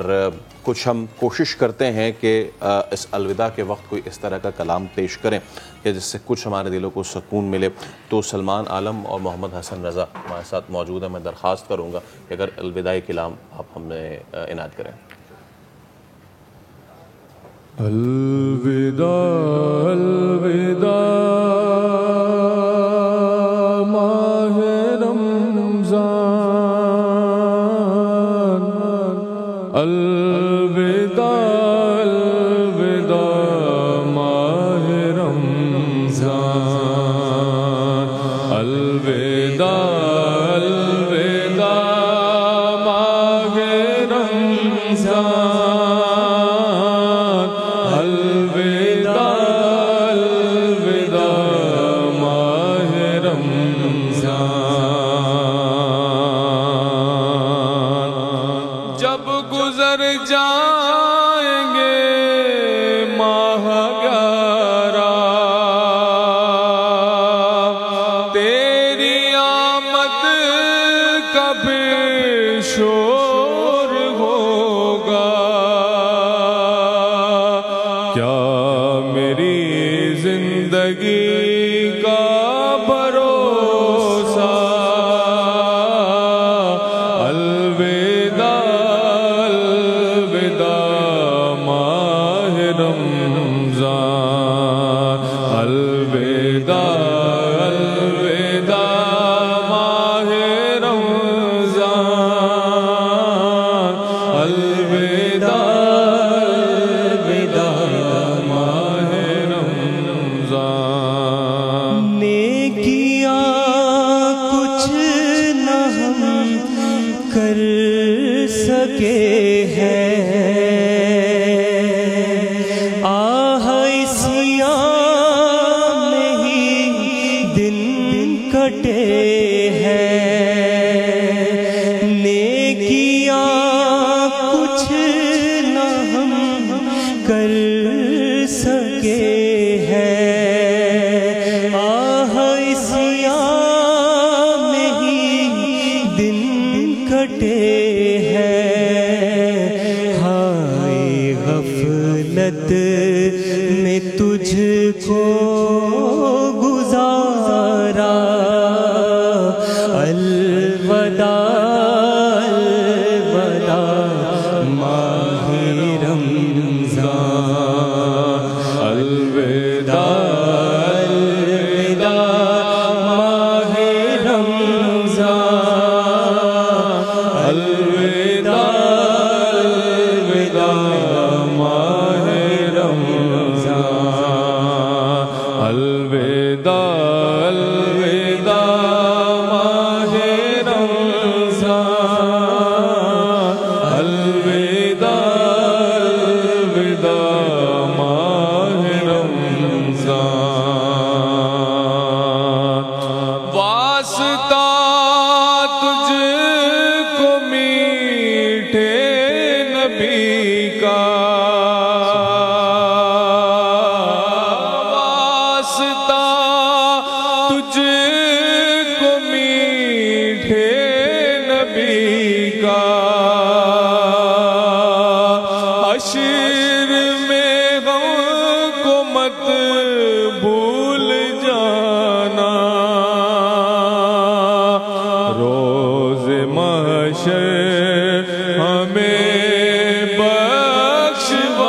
کچھ ہم کوشش کرتے ہیں کہ اس الوداع کے وقت کوئی اس طرح کا کلام پیش کریں کہ جس سے کچھ ہمارے دلوں کو سکون ملے. تو سلمان عالم اور محمد حسن رضا ہمارے ساتھ موجود ہیں. میں درخواست کروں گا کہ اگر الوداعی کلام آپ ہم نے عنایت کریں. الوداع الوداع ماہ رمضان، الوداع الوداع ماہ رمضان، الوداع الوداع ماہ رمضان، الوداع زندگی کا بھروسہ الوداع الوداع ماہ رمضان الوداع الوداع ماہ رمضان الوداع الوداع ماہ رمضان نیکیاں کچھ نہ ہم کر سکے ہیں آہ اسیاں میں ہی دن کٹے ہیں نیکیاں کچھ نہ ہم کر سکے ہیں آہ اسیاں میں ہی دن کٹے ہیں ہائے غفلت میں تجھ کو گزارا الوداع الوداع ماہ رمضان الوداع الوداع ماہ رمضان الوداع الوداع ماہ رمضان الوداع الوداع ماہ رمضان الوداع الوداع ماہ رمضان واسطہ تجھ کو میٹھے نبی کا واسطہ تجھ کو میٹھے نبی کا عشر میں غم کو مت بھول جانا روز محشر ہمیں بخشوانا